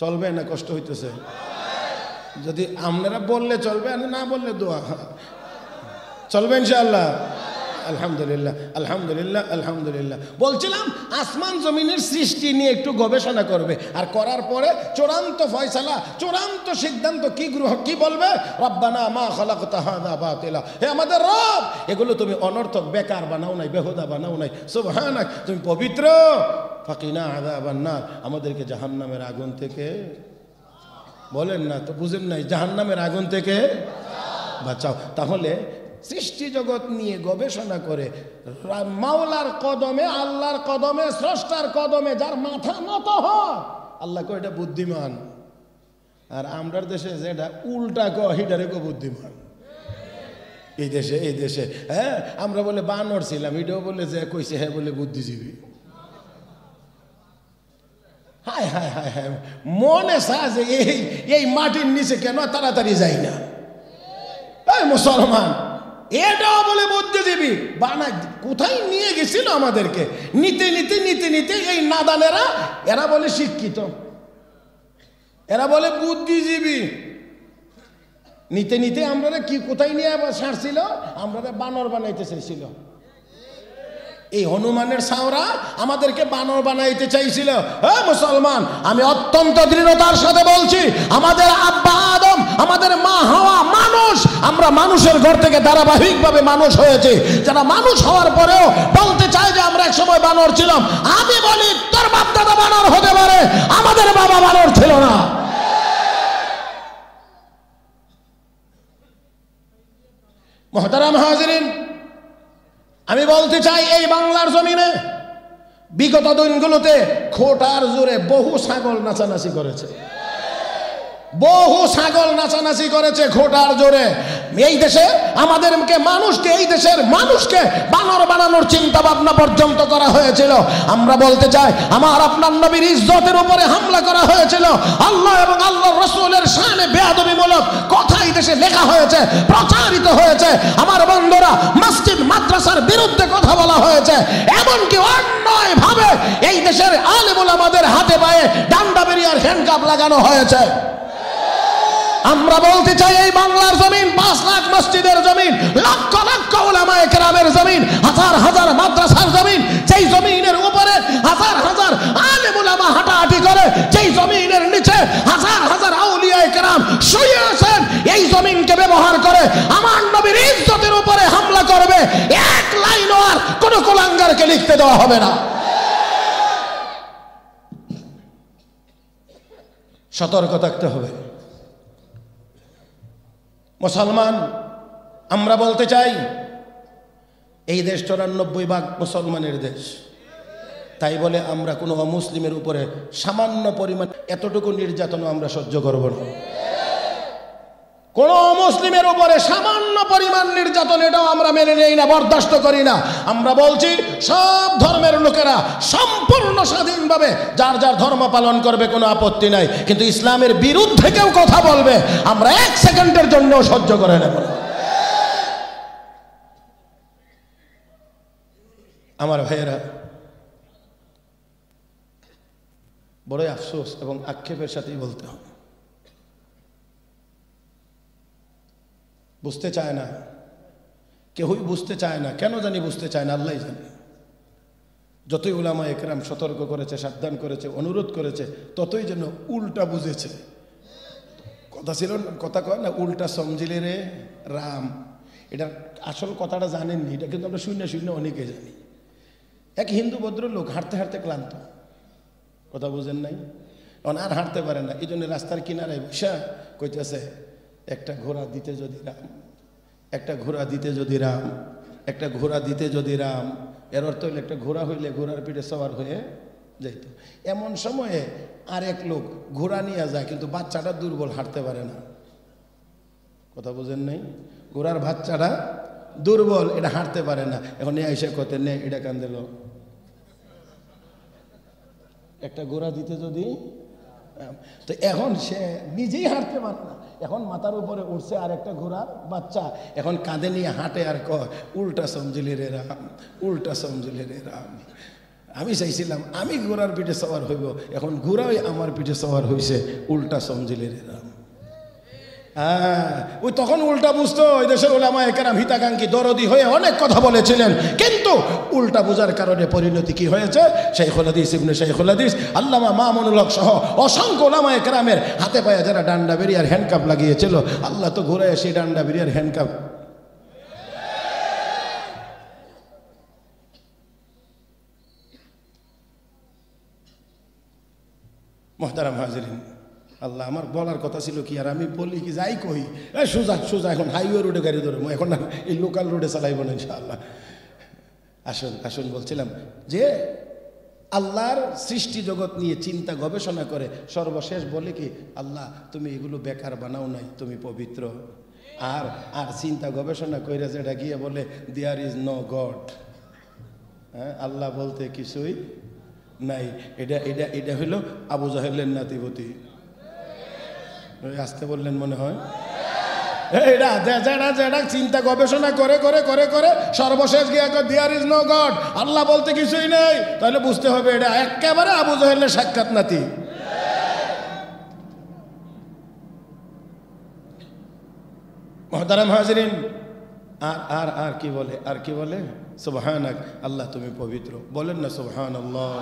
চলবে না কষ্ট হইতেছে? যদি আপনারা বললে চলবে, আর না বললে দোয়া চলবে ইনশাআল্লাহ। আলহামদুলিল্লাহ, আলহামদুলিল্লাহ, আলহামদুলিল্লাহ। বলছিলাম আসমান জমিনের সৃষ্টি নিয়ে একটু গবেষণা করবে, আর করার পরে চূড়ান্ত ফয়সালা, চূড়ান্ত সিদ্ধান্ত কি বলবে? রব্বানা মা খালাকতা হাযা বাতিলা, হে আমাদের রব, এগুলো তুমি অনর্থক বেকার বানাও নাই, বেহুদা বানাও নাই, সুবহানাক, তুমি পবিত্র। ফাকিনা আযাবান নার, আমাদেরকে জাহান্নামের আগুন থেকে, বলেন না তো, বুঝেন নাই, জাহান্নামের আগুন থেকে বাঁচাও। তাহলে সৃষ্টি জগৎ নিয়ে গবেষণা করে মাওলার কদমে, আল্লাহর কদমে, স্রষ্টার কদমে যার মাথা নত হয়, আল্লাহ কয় এটা বুদ্ধিমান। আর আমরার দেশে যেটা উল্টা কয় এটারে কো বুদ্ধিমান। এই দেশে হ্যাঁ, আমরা বলে বানর ছিলাম, এটাও বলে যে কইছে হ্যাঁ বলে বুদ্ধিজীবী। হায় হায় হায় হায়, মনে সাজে এই মাটির নিচে কেন তাড়াতাড়ি যাই না মুসলমান, এটাও বলে বুদ্ধিজীবী। বানা কোথায় নিয়ে গেছিল আমাদেরকে, নিতে নিতে নিতে নিতে এই নাদানেরা, এরা বলে শিক্ষিত, এরা বলে বুদ্ধিজীবী। নিতে নিতে আমরা কি কোথায় নিয়ে ছাড়ছিল, আমরা বানর বানাইতে চাইছিল। এই হনুমানের ছাওরা আমাদেরকে বানর বানাইতে চাইছিল। হ্যাঁ মুসলমান, আমি অত্যন্ত দৃঢ়তার সাথে বলছি, আমাদের আব্বা আদম, আমাদের মা হাওয়া মানুষ, আমরা মানুষের ঘর থেকে ধারাবাহিকভাবে মানুষ হয়েছে। যারা মানুষ হওয়ার পরেও বলতে চায় যে আমরা এক সময় বানর ছিলাম, আমি বলি তোর বাপ দাদা বানর হতে পারে, আমাদের বাবা বানর ছিল না। মুহতারাম হাজিরিন, আমি বলতে চাই এই বাংলার জমিনে বিগত দিনগুলোতে খোটার জোরে বহু ছাগল নাচানাচি করেছে, বহু ছাগল নাচানাচি করেছে খোটার জোরে। এই দেশে আমাদেরকে মানুষকে, এই দেশের মানুষকে বানর বানানোর চিন্তা ভাবনা পর্যন্ত করা হয়েছিল। আমরা বলতে চাই, আমার আপনার নবীর ইজ্জতের উপরে হামলা করা হয়েছিল, আল্লাহ এবং আল্লাহর রাসূলের শানে বেয়াদবিমূলক কথা এই দেশে লেখা হয়েছে, প্রচারিত হয়েছে। আমার বন্ধুরা, মসজিদ মাদ্রাসার বিরুদ্ধে কথা বলা হয়েছে, এমনকি অন্যায় ভাবে এই দেশের আলেম ওলামাদের হাতে পায়ে ডান্ডা বেরিয়ার হ্যান্ডকাপ লাগানো হয়েছে। আমরা বলতে চাই, এই বাংলার জমিন 5 লাখ মসজিদের জমিন, লক্ষ লক্ষ উলামায়ে কেরামের জমিন, হাজার হাজার মাদ্রাসার জমিন, যেই জমিনের উপরে হাজার হাজার আলেম উলামা হাঁটাহাঁটি করে, যেই জমিনের নিচে হাজার হাজার আউলিয়ায়ে কেরাম শুয়ে আছেন, এই জমিনকে ব্যবহার করে আমার নবীর ইজ্জতের উপরে হামলা করবে, এক লাইনও আর কোনো কুলাঙ্গারকে লিখতে দেওয়া হবে না। সতর্ক থাকতে হবে মুসলমান। আমরা বলতে চাই, এই দেশ 94% মুসলমানের দেশ, তাই বলে আমরা কোনো অমুসলিমের উপরে সামান্য পরিমাণ এতটুকু নির্যাতনও আমরা সহ্য করব না। কোন অমুসলিমের উপরে সামান্য পরিমাণ নির্যাতন, এটাও আমরা মেনে নেই না, বরদাস্ত করি না। আমরা বলছি, সব ধর্মের লোকেরা সম্পূর্ণ স্বাধীনভাবে যার যার ধর্ম পালন করবে, কোনো আপত্তি নাই, কিন্তু ইসলামের বিরুদ্ধে কেউ কথা বলবে, আমরা 1 সেকেন্ডের জন্য সহ্য করে নেব না। আমার ভাইয়েরা, বড়ই আফসোস এবং আক্ষেপের সাথেই বলতে হবে, বুঝতে চায় না, কেউই বুঝতে চায় না। কেন জানি বুঝতে চায় না, আল্লাহই জানে। যতই উলামায়ে কেরাম সতর্ক করেছে, সাবধান করেছে, অনুরোধ করেছে, ততই যেন উল্টা বুঝেছে। কথা ছিল, কথা কয় না, উল্টা সমঝিলে রে রাম। এটা আসল কথাটা জানেননি, এটা কিন্তু আমরা শূন্য শূন্য অনেকে জানি। এক হিন্দু ভদ্রলোক হাঁটতে হাঁটতে ক্লান্ত, কথা বুঝেন নাই, এখন আর হাঁটতে পারে না, এই জন্য রাস্তার কিনারায় বসে কইতেছে, একটা ঘোড়া দিতে যদি রাম, একটা ঘোড়া দিতে যদি রাম, একটা ঘোড়া দিতে যদি রাম। এর অর্থ হইলে একটা ঘোড়া হইলে ঘোড়ার পিঠে সওয়ার হয়ে যাইত। এমন সময়ে আরেক লোক ঘোড়া নিয়ে যায়, কিন্তু বাচ্চাটা দুর্বল, হাঁটতে পারে না। কথা বুঝেন নাই, ঘোড়ার বাচ্চাটা দুর্বল, এটা হাঁটতে পারে না। এখন এসে কতে নে এটা কান দিল, একটা ঘোড়া দিতে যদি, তো এখন সে নিজেই হাঁটতে পারে না, এখন মাথার উপরে উঠছে আর একটা ঘোড়ার বাচ্চা, এখন কাঁধে নিয়ে হাঁটে আর কয়, উল্টা সমঝিলে রে রাম, উল্টা সমঝিলে রে রাম। আমি চাইছিলাম আমি ঘোড়ার পিঠে সওয়ার হইব, এখন ঘোড়াই আমার পিঠে সওয়ার হইছে। উল্টা সমজিলের এরাম। ওই তখন উল্টা বুঝতো। ওই দেশের ওলামায়ে কেরাম হিতাকাঙ্ক্ষী দরদি হয়ে অনেক কথা বলেছিলেন, কিন্তু উল্টা বোঝার কারণে পরিণতি কি হয়েছে? শাইখুল হাদিস ইবনে শাইখুল হাদিস আল্লামা মামুনুল হক সহ অসংখ্য ওলামায়ে কেরামের হাতে পায়ে যারা ডান্ডা বেরিয়ার হ্যান্ডকাপ লাগিয়েছিল, আল্লাহ তো ঘুরায় সেই ডান্ডা বেরিয়ার হ্যান্ডকাপ মোহতারাম হাজিরিন। আল্লাহ, আমার বলার কথা ছিল কি, আর আমি বলি কি যাই কই, সোজা সোজা এখন হাইওয়ে রোডে গাড়ি ধরবো, এখন আর এই লোকাল রোডে চালাইব না ইনশাআল্লাহ। আসুন আসুন, বলছিলাম যে আল্লাহর সৃষ্টি জগৎ নিয়ে চিন্তা গবেষণা করে সর্বশেষ বলে কি, আল্লাহ তুমি এগুলো বেকার বানাও নাই, তুমি পবিত্র। আর আর চিন্তা গবেষণা করে যেটা গিয়ে বলে দেয়ার ইজ নো গড, হ্যাঁ, আল্লাহ বলতে কিছুই নাই। এটা এটা এটা হইল আবু জাহেলের নাতিপতি। আসতে বললেন মনে হয়। এটা যারা যারা চিন্তা গবেষণা করে করে করে করে সর্বশেষ গিয়ে দেয়ার ইজ নো গড, আল্লাহ বলতে কিছুই নেই, তাহলে বুঝতে হবে এটা একেবারে আবু জাহেলের সাক্ষাৎ নাতি। মুহতারাম হাজিরিন, আর আর আর কি বলে, আর কি বলে, সুবহানাক, আল্লাহ তুমি পবিত্র। বলেন না সুবহানাল্লাহ,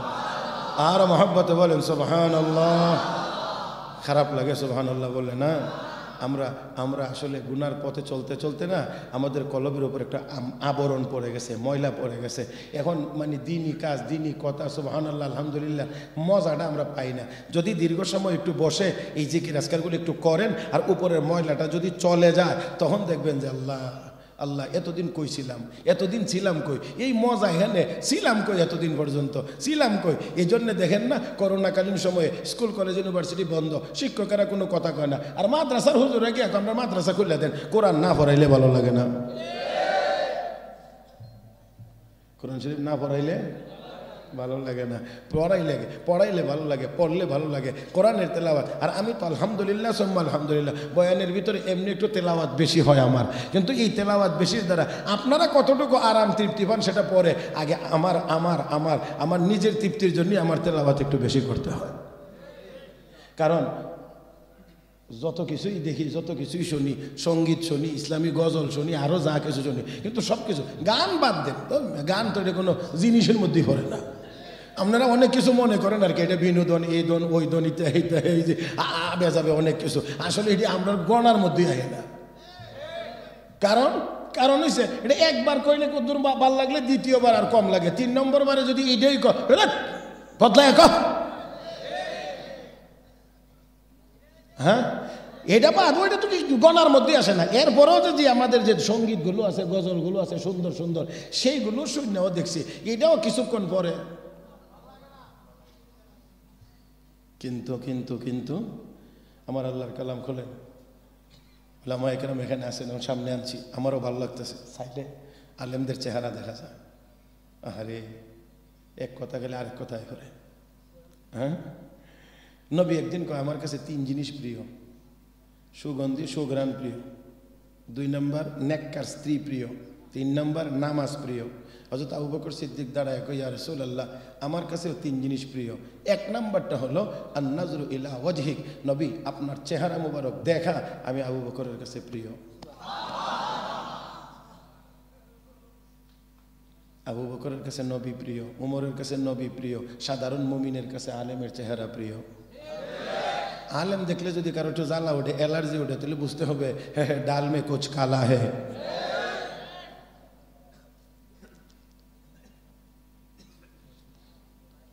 আর মহব্বতে বলেন সুবহানাল্লাহ। খারাপ লাগে সুবহানাল্লাহ বলে না? আমরা আমরা আসলে গুনার পথে চলতে চলতে না আমাদের কলবের উপর একটা আবরণ পড়ে গেছে, ময়লা পড়ে গেছে। এখন মানে দিনই কাজ, দিনই কথা, সুবহানাল্লাহ আলহামদুলিল্লাহ, মজাটা আমরা পাই না। যদি দীর্ঘ সময় একটু বসে এই জিকির আজকারগুলো একটু করেন আর উপরের ময়লাটা যদি চলে যায়, তখন দেখবেন যে আল্লাহ আল্লাহ এতদিন কই ছিলাম, এতদিন ছিলাম কই, এই মজা হেনে ছিলাম কই, এতদিন পর্যন্ত ছিলাম কই। এই জন্য দেখেন না করোনাকালীন সময়ে স্কুল কলেজ ইউনিভার্সিটি বন্ধ, শিক্ষকেরা কোনো কথা কয় না, আর মাদ্রাসার হুজুরা কি এখন আমরা মাদ্রাসা খুলে দেন, কোরআন না পড়াইলে ভালো লাগে না, কোরআন শরীফ না পড়াইলে ভালো লাগে না, পড়াইলে ভালো লাগে, পড়লে ভালো লাগে, কোরআনের তেলাওয়াত। আর আমি তো আলহামদুলিল্লাহ সুম্মা আলহামদুলিল্লাহ, বয়ানের ভিতরে এমনি একটু তেলাওয়াত বেশি হয় আমার, কিন্তু এই তেলাওয়াত বেশির দ্বারা আপনারা কতটুকু আরাম তৃপ্তি পান সেটা পরে, আগে আমার আমার আমার আমার নিজের তৃপ্তির জন্যই আমার তেলাওয়াত একটু বেশি করতে হয়। কারণ যত কিছুই দেখি, যত কিছুই শুনি, সঙ্গীত শুনি, ইসলামী গজল শুনি, আরও যা কিছু শুনি, কিন্তু সব কিছু গান বাদ দেন তো, গান তো এটা কোনো জিনিসের মধ্যেই পড়ে না। আপনারা অনেক কিছু মনে করেন আর কি, এটা বিনোদন, এই দন ওই দন, এই যে বেজাবে অনেক কিছু, আসলে এটি আপনার গণার মধ্যেই আহে না। কারণ হয়েছে এটা একবার কইলে কদ্দুর ভাল লাগলে দ্বিতীয়বার আর কম লাগে, 3 নম্বর বারে যদি এইটাই বদলায় হ্যাঁ এটা পাবো, এটা তো গণার মধ্যে আসে না। এরপরেও যদি আমাদের যে সঙ্গীতগুলো আছে, গজলগুলো আছে সুন্দর সুন্দর, সেইগুলো শূন্যও দেখছি, এটাও কিছুক্ষণ পরে। কিন্তু কিন্তু কিন্তু আমার আল্লাহর কালাম খোলেন, ওলামায়ে কেরাম এখানে আসেন, সামনে আনছি, আমারও ভালো লাগতেছে, সাইডে আলেমদের চেহারা দেখা যায়। আরে এক কথা গেলে আরেক কথায় করে। হ্যাঁ, নবী একদিন কয় আমার কাছে 3 জিনিস প্রিয়, সুগন্ধি সুঘ্রাণ প্রিয়, 2 নম্বর নেককার স্ত্রী প্রিয়, 3 নম্বর নামাজ প্রিয়। হযরত আবু বকর সিদ্দিক দাঁড়ায় কয় ইয়া রাসূলুল্লাহ, আমার কাছেও 3 জিনিস প্রিয়। 1 নম্বরটা হলো আন-নাজরু ইলা ওয়াজহিক, নবী আপনার চেহারা মুবারক দেখা আমি আবু বকরের কাছে প্রিয়। আবু বকরের কাছে নবী প্রিয়, উমরের কাছে নবী প্রিয়, সাধারণ মুমিনের কাছে আলেমের চেহারা প্রিয়। আলেম দেখলে যদি কারো একটু জ্বালা ওঠে, অ্যালার্জি ওঠে, তাহলে বুঝতে হবে ডাল মে কুছ কালা হে।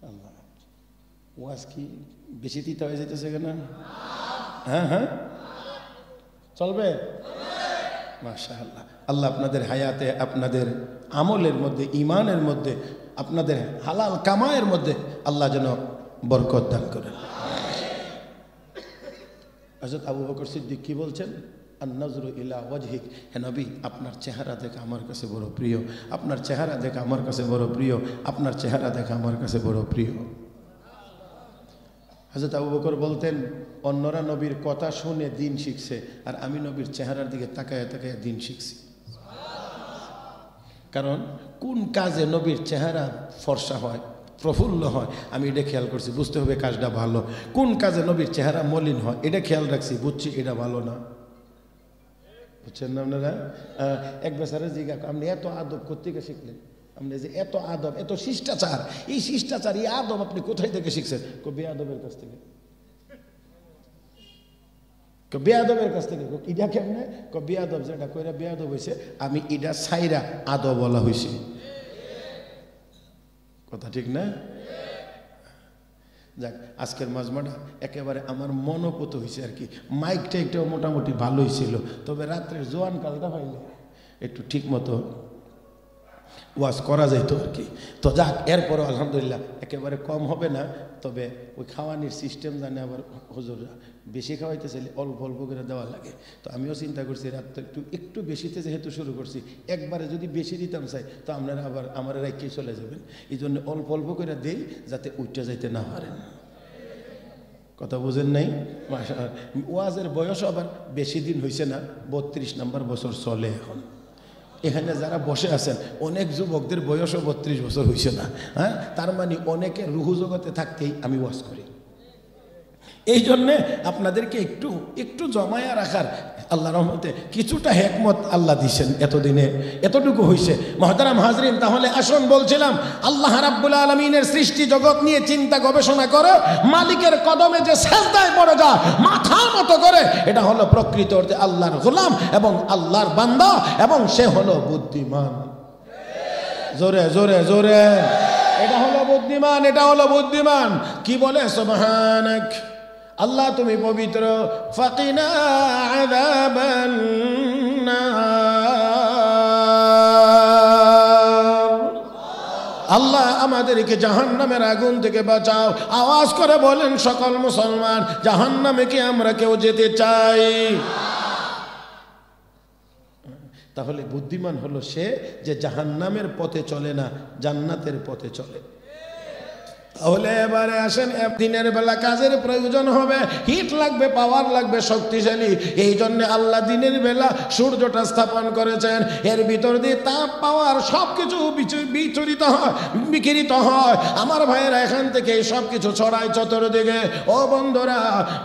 আল্লাহ, ওয়াজ কি বেশি তিতা হয়ে যেতেছে কেন? হ্যাঁ হ্যাঁ, চলবে মাশাআল্লাহ। আল্লাহ আপনাদের হায়াতে, আপনাদের আমলের মধ্যে, ইমানের মধ্যে, আপনাদের হালাল কামায়ের মধ্যে আল্লাহ যেন বরকত দান করেন। হযরত আবু বকর সিদ্দিক কি বলছেন? আন-নাজরু ইলা ওয়াজহিক, হে নবী আপনার চেহারা দেখা আমার কাছে বড় প্রিয়, আপনার চেহারা দেখা আমার কাছে বড় প্রিয়, আপনার চেহারা দেখা আমার কাছে বড় প্রিয়। হযরত আবু বকর বলতেন অন্যরা নবীর কথা শুনে দিন শিখছে, আর আমি নবীর চেহারার দিকে তাকায় তাকায় দিন শিখছি। কারণ কোন কাজে নবীর চেহারা ফর্সা হয় প্রফুল্ল হয়, আমি এটা খেয়াল করছি, বুঝতে হবে কাজটা ভালো। কোন কাজে নবীর চেহারা মলিন হয় এটা খেয়াল রাখছি, বুঝছি এটা ভালো না। বুঝছেন না আপনারা? এক বেচারে জিজ্ঞা, আপনি এত আদব কোত্থেকে শিখলেন? আপনি যে এত আদব, এত শিষ্টাচার, এই শিষ্টাচার, এই আদব আপনি কোথায় থেকে শিখছেন? বেয়াদবের কাছ থেকে। বেয়াদবের কাছ থেকে। ইডা কেমনে? বেয়াদব যেটা কইরা বেয়াদব হয়েছে, আমি ইডা সাইরা আদব বলা হয়েছে। কথা ঠিক না? যাক, আজকের মাজমাটা একেবারে আমার মনোপুত হয়েছে আর কি। মাইকটা একটাও মোটামুটি ভালোই ছিল, তবে রাত্রের জোয়ান কালটা পাইলে একটু ঠিক মতো ওয়াজ করা যাইতো আর কি। তো যাক, এরপরও আলহামদুলিল্লাহ একেবারে কম হবে না, তবে ওই খাওয়ানির সিস্টেম জানে আবার হুজুররা বেশি খাওয়াইতে চাইলে অল্প অল্প করে দেওয়া লাগে। তো আমিও চিন্তা করছি রাত একটু বেশিতে যেহেতু শুরু করছি, একবারে যদি বেশি দিতাম চাই তো আপনারা আবার আমার রাইকেই চলে যাবেন। এই জন্য অল্প অল্প করে দেই যাতে উঠতে যাইতে না পারেন। কথা বুঝেন নাই? ওয়াজের বয়স আবার বেশি দিন হয়েছে না, 32 নম্বর বছর চলে এখন। এখানে যারা বসে আছেন অনেক যুবকদের বয়সও 32 বছর হয়েছে না। হ্যাঁ, তার মানে অনেকে রুহু জগতে থাকতেই আমি ওয়াজ করি। এই জন্যে আপনাদেরকে একটু জমায়া রাখার আল্লাহ রহমতে কিছুটা হেকমত আল্লাহ দিয়েছেন এতদিনে, এতটুকু হয়েছে। মুহতারাম হাজরিন, তাহলে আসুন বলছিলাম, আল্লাহ রাব্বুল আলামিনের সৃষ্টি জগৎ নিয়ে চিন্তা গবেষণা করে মালিকের কদমে যে সেজদায় পড়ে যায় মাথা নত করে, এটা হলো প্রকৃত অর্থে আল্লাহর গোলাম এবং আল্লাহর বান্দা, এবং সে হলো বুদ্ধিমান। জোরে জোরে জোরে, এটা হলো বুদ্ধিমান, এটা হলো বুদ্ধিমান। কি বলে? সুবহানাক, আল্লাহ তুমি পবিত্র। ফাকিনা আযাবান নার, আল্লাহ আমাদেরকে জাহান্নামের আগুন থেকে বাঁচাও। আওয়াজ করে বলেন সকল মুসলমান, জাহান্নামে কি আমরা কেউ যেতে চাই? তাহলে বুদ্ধিমান হলো সে যে জাহান্নামের পথে চলে না, জান্নাতের পথে চলে। তাহলে এবারে আসেন, দিনের বেলা কাজের প্রয়োজন হবে, হিট লাগবে, পাওয়ার লাগবে, শক্তিশালী। এই জন্য আল্লাহ দিনের বেলা সূর্যটা স্থাপন করেছেন, এর ভিতর দিয়ে তাপ পাওয়ার সবকিছু বিচরিত হয়, বিকিরিত হয়। আমার ভাইয়েরা এখান থেকে সব কিছু ছড়ায় চতুর্দিকে। ও বন্ধুরা,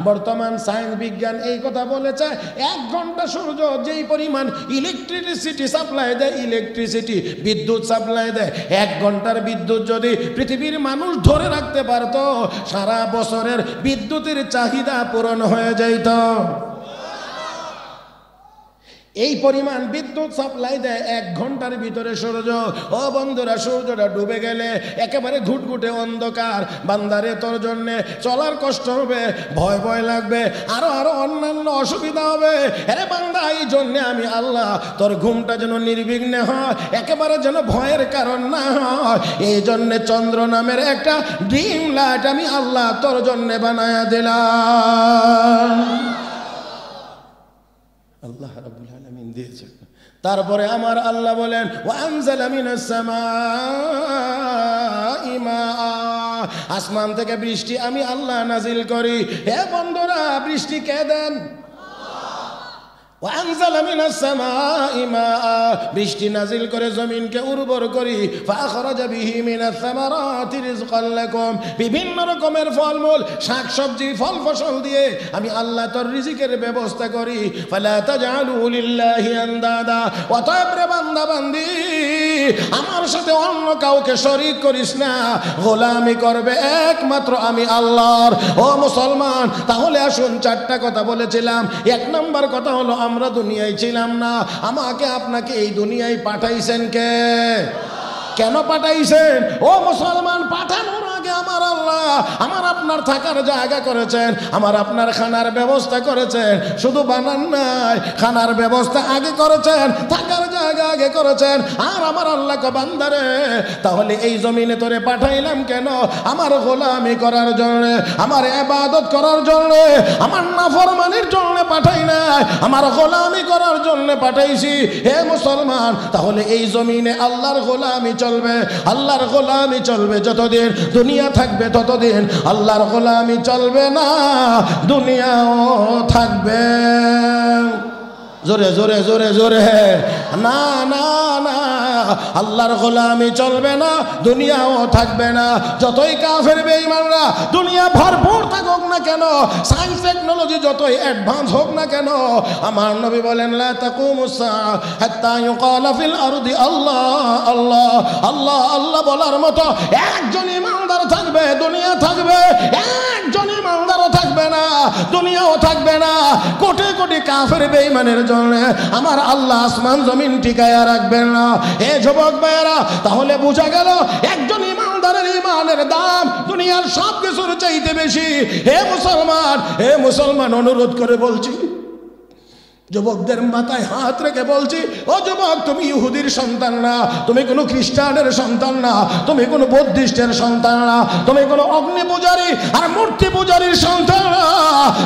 বর্তমান সায়েন্স বিজ্ঞান এই কথা বলেছে, 1 ঘন্টা সূর্য যেই পরিমাণ ইলেকট্রিসিটি সাপ্লাই দেয়, ইলেকট্রিসিটি বিদ্যুৎ সাপ্লাই দেয়, 1 ঘন্টার বিদ্যুৎ যদি পৃথিবীর মানুষ ধরে রাখতে পারতো, সারা বছরের বিদ্যুতের চাহিদা পূরণ হয়ে যাইত। এই পরিমাণ বিদ্যুৎ সাপ্লাই দেয় 1 ঘন্টার ভিতরে সূর্য। ও বন্ধুরা, সূর্যটা ডুবে গেলে একেবারে ঘুটঘুটে অন্ধকার, বান্দারে তোর জন্য চলার কষ্ট হবে, ভয় ভয় লাগবে, আরো অন্যান্য অসুবিধা হবে। আরে বান্দা, এই জন্য আমি আল্লাহ তোর ঘুমটা যেন নির্বিঘ্নে হয়, একেবারে যেন ভয়ের কারণ না হয়, এই জন্য চন্দ্র নামের একটা ড্রিম লাইট আমি আল্লাহ তোর জন্য বানায়া দিলাম। আল্লাহ রাব্বুল আলামিন দিয়েছেন। তারপরে আমার আল্লাহ বলেন, ওয়া আনজালা মিনাস সামাই মাআ, আসমান থেকে বৃষ্টি আমি আল্লাহ নাজিল করি। হে বন্ধুরা, বৃষ্টি কে দেন? وأنزل من السماء ماء, বৃষ্টি নাজিল করে জমিনকে উর্বর করি। فأخرج به من الثمرات رزقا لكم, বিভিন্ন রকমের ফলমূল শাকসবজি ফল ফসল দিয়ে আমি আল্লাহ তোর রিজিকের ব্যবস্থা করি। فلا تجعلوا لله اندادا, অতএব রে বান্দা বান্দি, আমার সাথে অন্য কাউকে শরীক করিস না, গোলামি করবে একমাত্র আমি আল্লাহর। ও মুসলমান, তাহলে আসুন 4টা কথা বলেছিলাম। 1 নম্বর কথা হলো, আমরা দুনিয়ায় ছিলাম না, আমাকে আপনাকে এই দুনিয়ায় পাঠাইছেন কে? কেন পাঠাইছেন? ও মুসলমান, পাঠানোর আগে আমার আল্লাহ আমার আপনার থাকার জায়গা করেছেন, আমার আপনার খানার ব্যবস্থা করেছেন। শুধু বানান নাই, খানার ব্যবস্থা আগে করেছেন, থাকার জায়গা আগে করেছেন। আর আমার আল্লাহ কে বান্দারে, তাহলে এই জমিনে তোরে পাঠাইলাম কেন? আমার গোলামি করার জন্য, আমার ইবাদত করার জন্য, আমার নাফরমানির জন্য পাঠাই নাই, আমার গোলামি করার জন্য পাঠাইছি। হে মুসলমান, তাহলে এই জমিনে আল্লাহর গোলামি চলবে, আল্লাহর গোলামি চলবে যতদিন দুনিয়া থাকবে, ততদিন আল্লাহর গোলামি চলবে না, দুনিয়াও থাকবে। জোরে জোরে জোরে জোরে, না না না, আল্লাহর গোলামি চলবে না, দুনিয়াও থাকবে না। যতই কাফের বেঈমানরা দুনিয়া ভরপুর থাকুক না কেন, সায়েন্স টেকনোলজি যতই অ্যাডভান্স হোক না কেন, আমার নবী বলেন লা তাকুমুস সাআ হাত্তা ইউকালা ফিল আরদি আল্লাহ আল্লাহ আল্লাহ আল্লাহ বলার মতো একজন ইমানদার থাকবে, দুনিয়া থাকবে। একজন ইমানদারও থাকবে না, দুনিয়াও থাকবে না। কোটি কোটি কাফের বেঈমানের জন্য আমার আল্লাহ আসমান জমিন টিকায়া রাখবেন না। হে যুবক ভাইয়েরা, তাহলে বোঝা গেল একজন ইমানদারের ইমানের দাম দুনিয়ার সব কিছুর চাইতে বেশি। হে মুসলমান, অনুরোধ করে বলছি, যুবকদের মাথায় হাত রেখে বলছি, ও যুবক, তুমি ইহুদির সন্তান না, তুমি কোনো খ্রিস্টানের সন্তান না, তুমি কোনো বৌদ্ধিস্টের সন্তান না, তুমি কোনো অগ্নি পূজারী আর মূর্তি পূজারীর সন্তান না,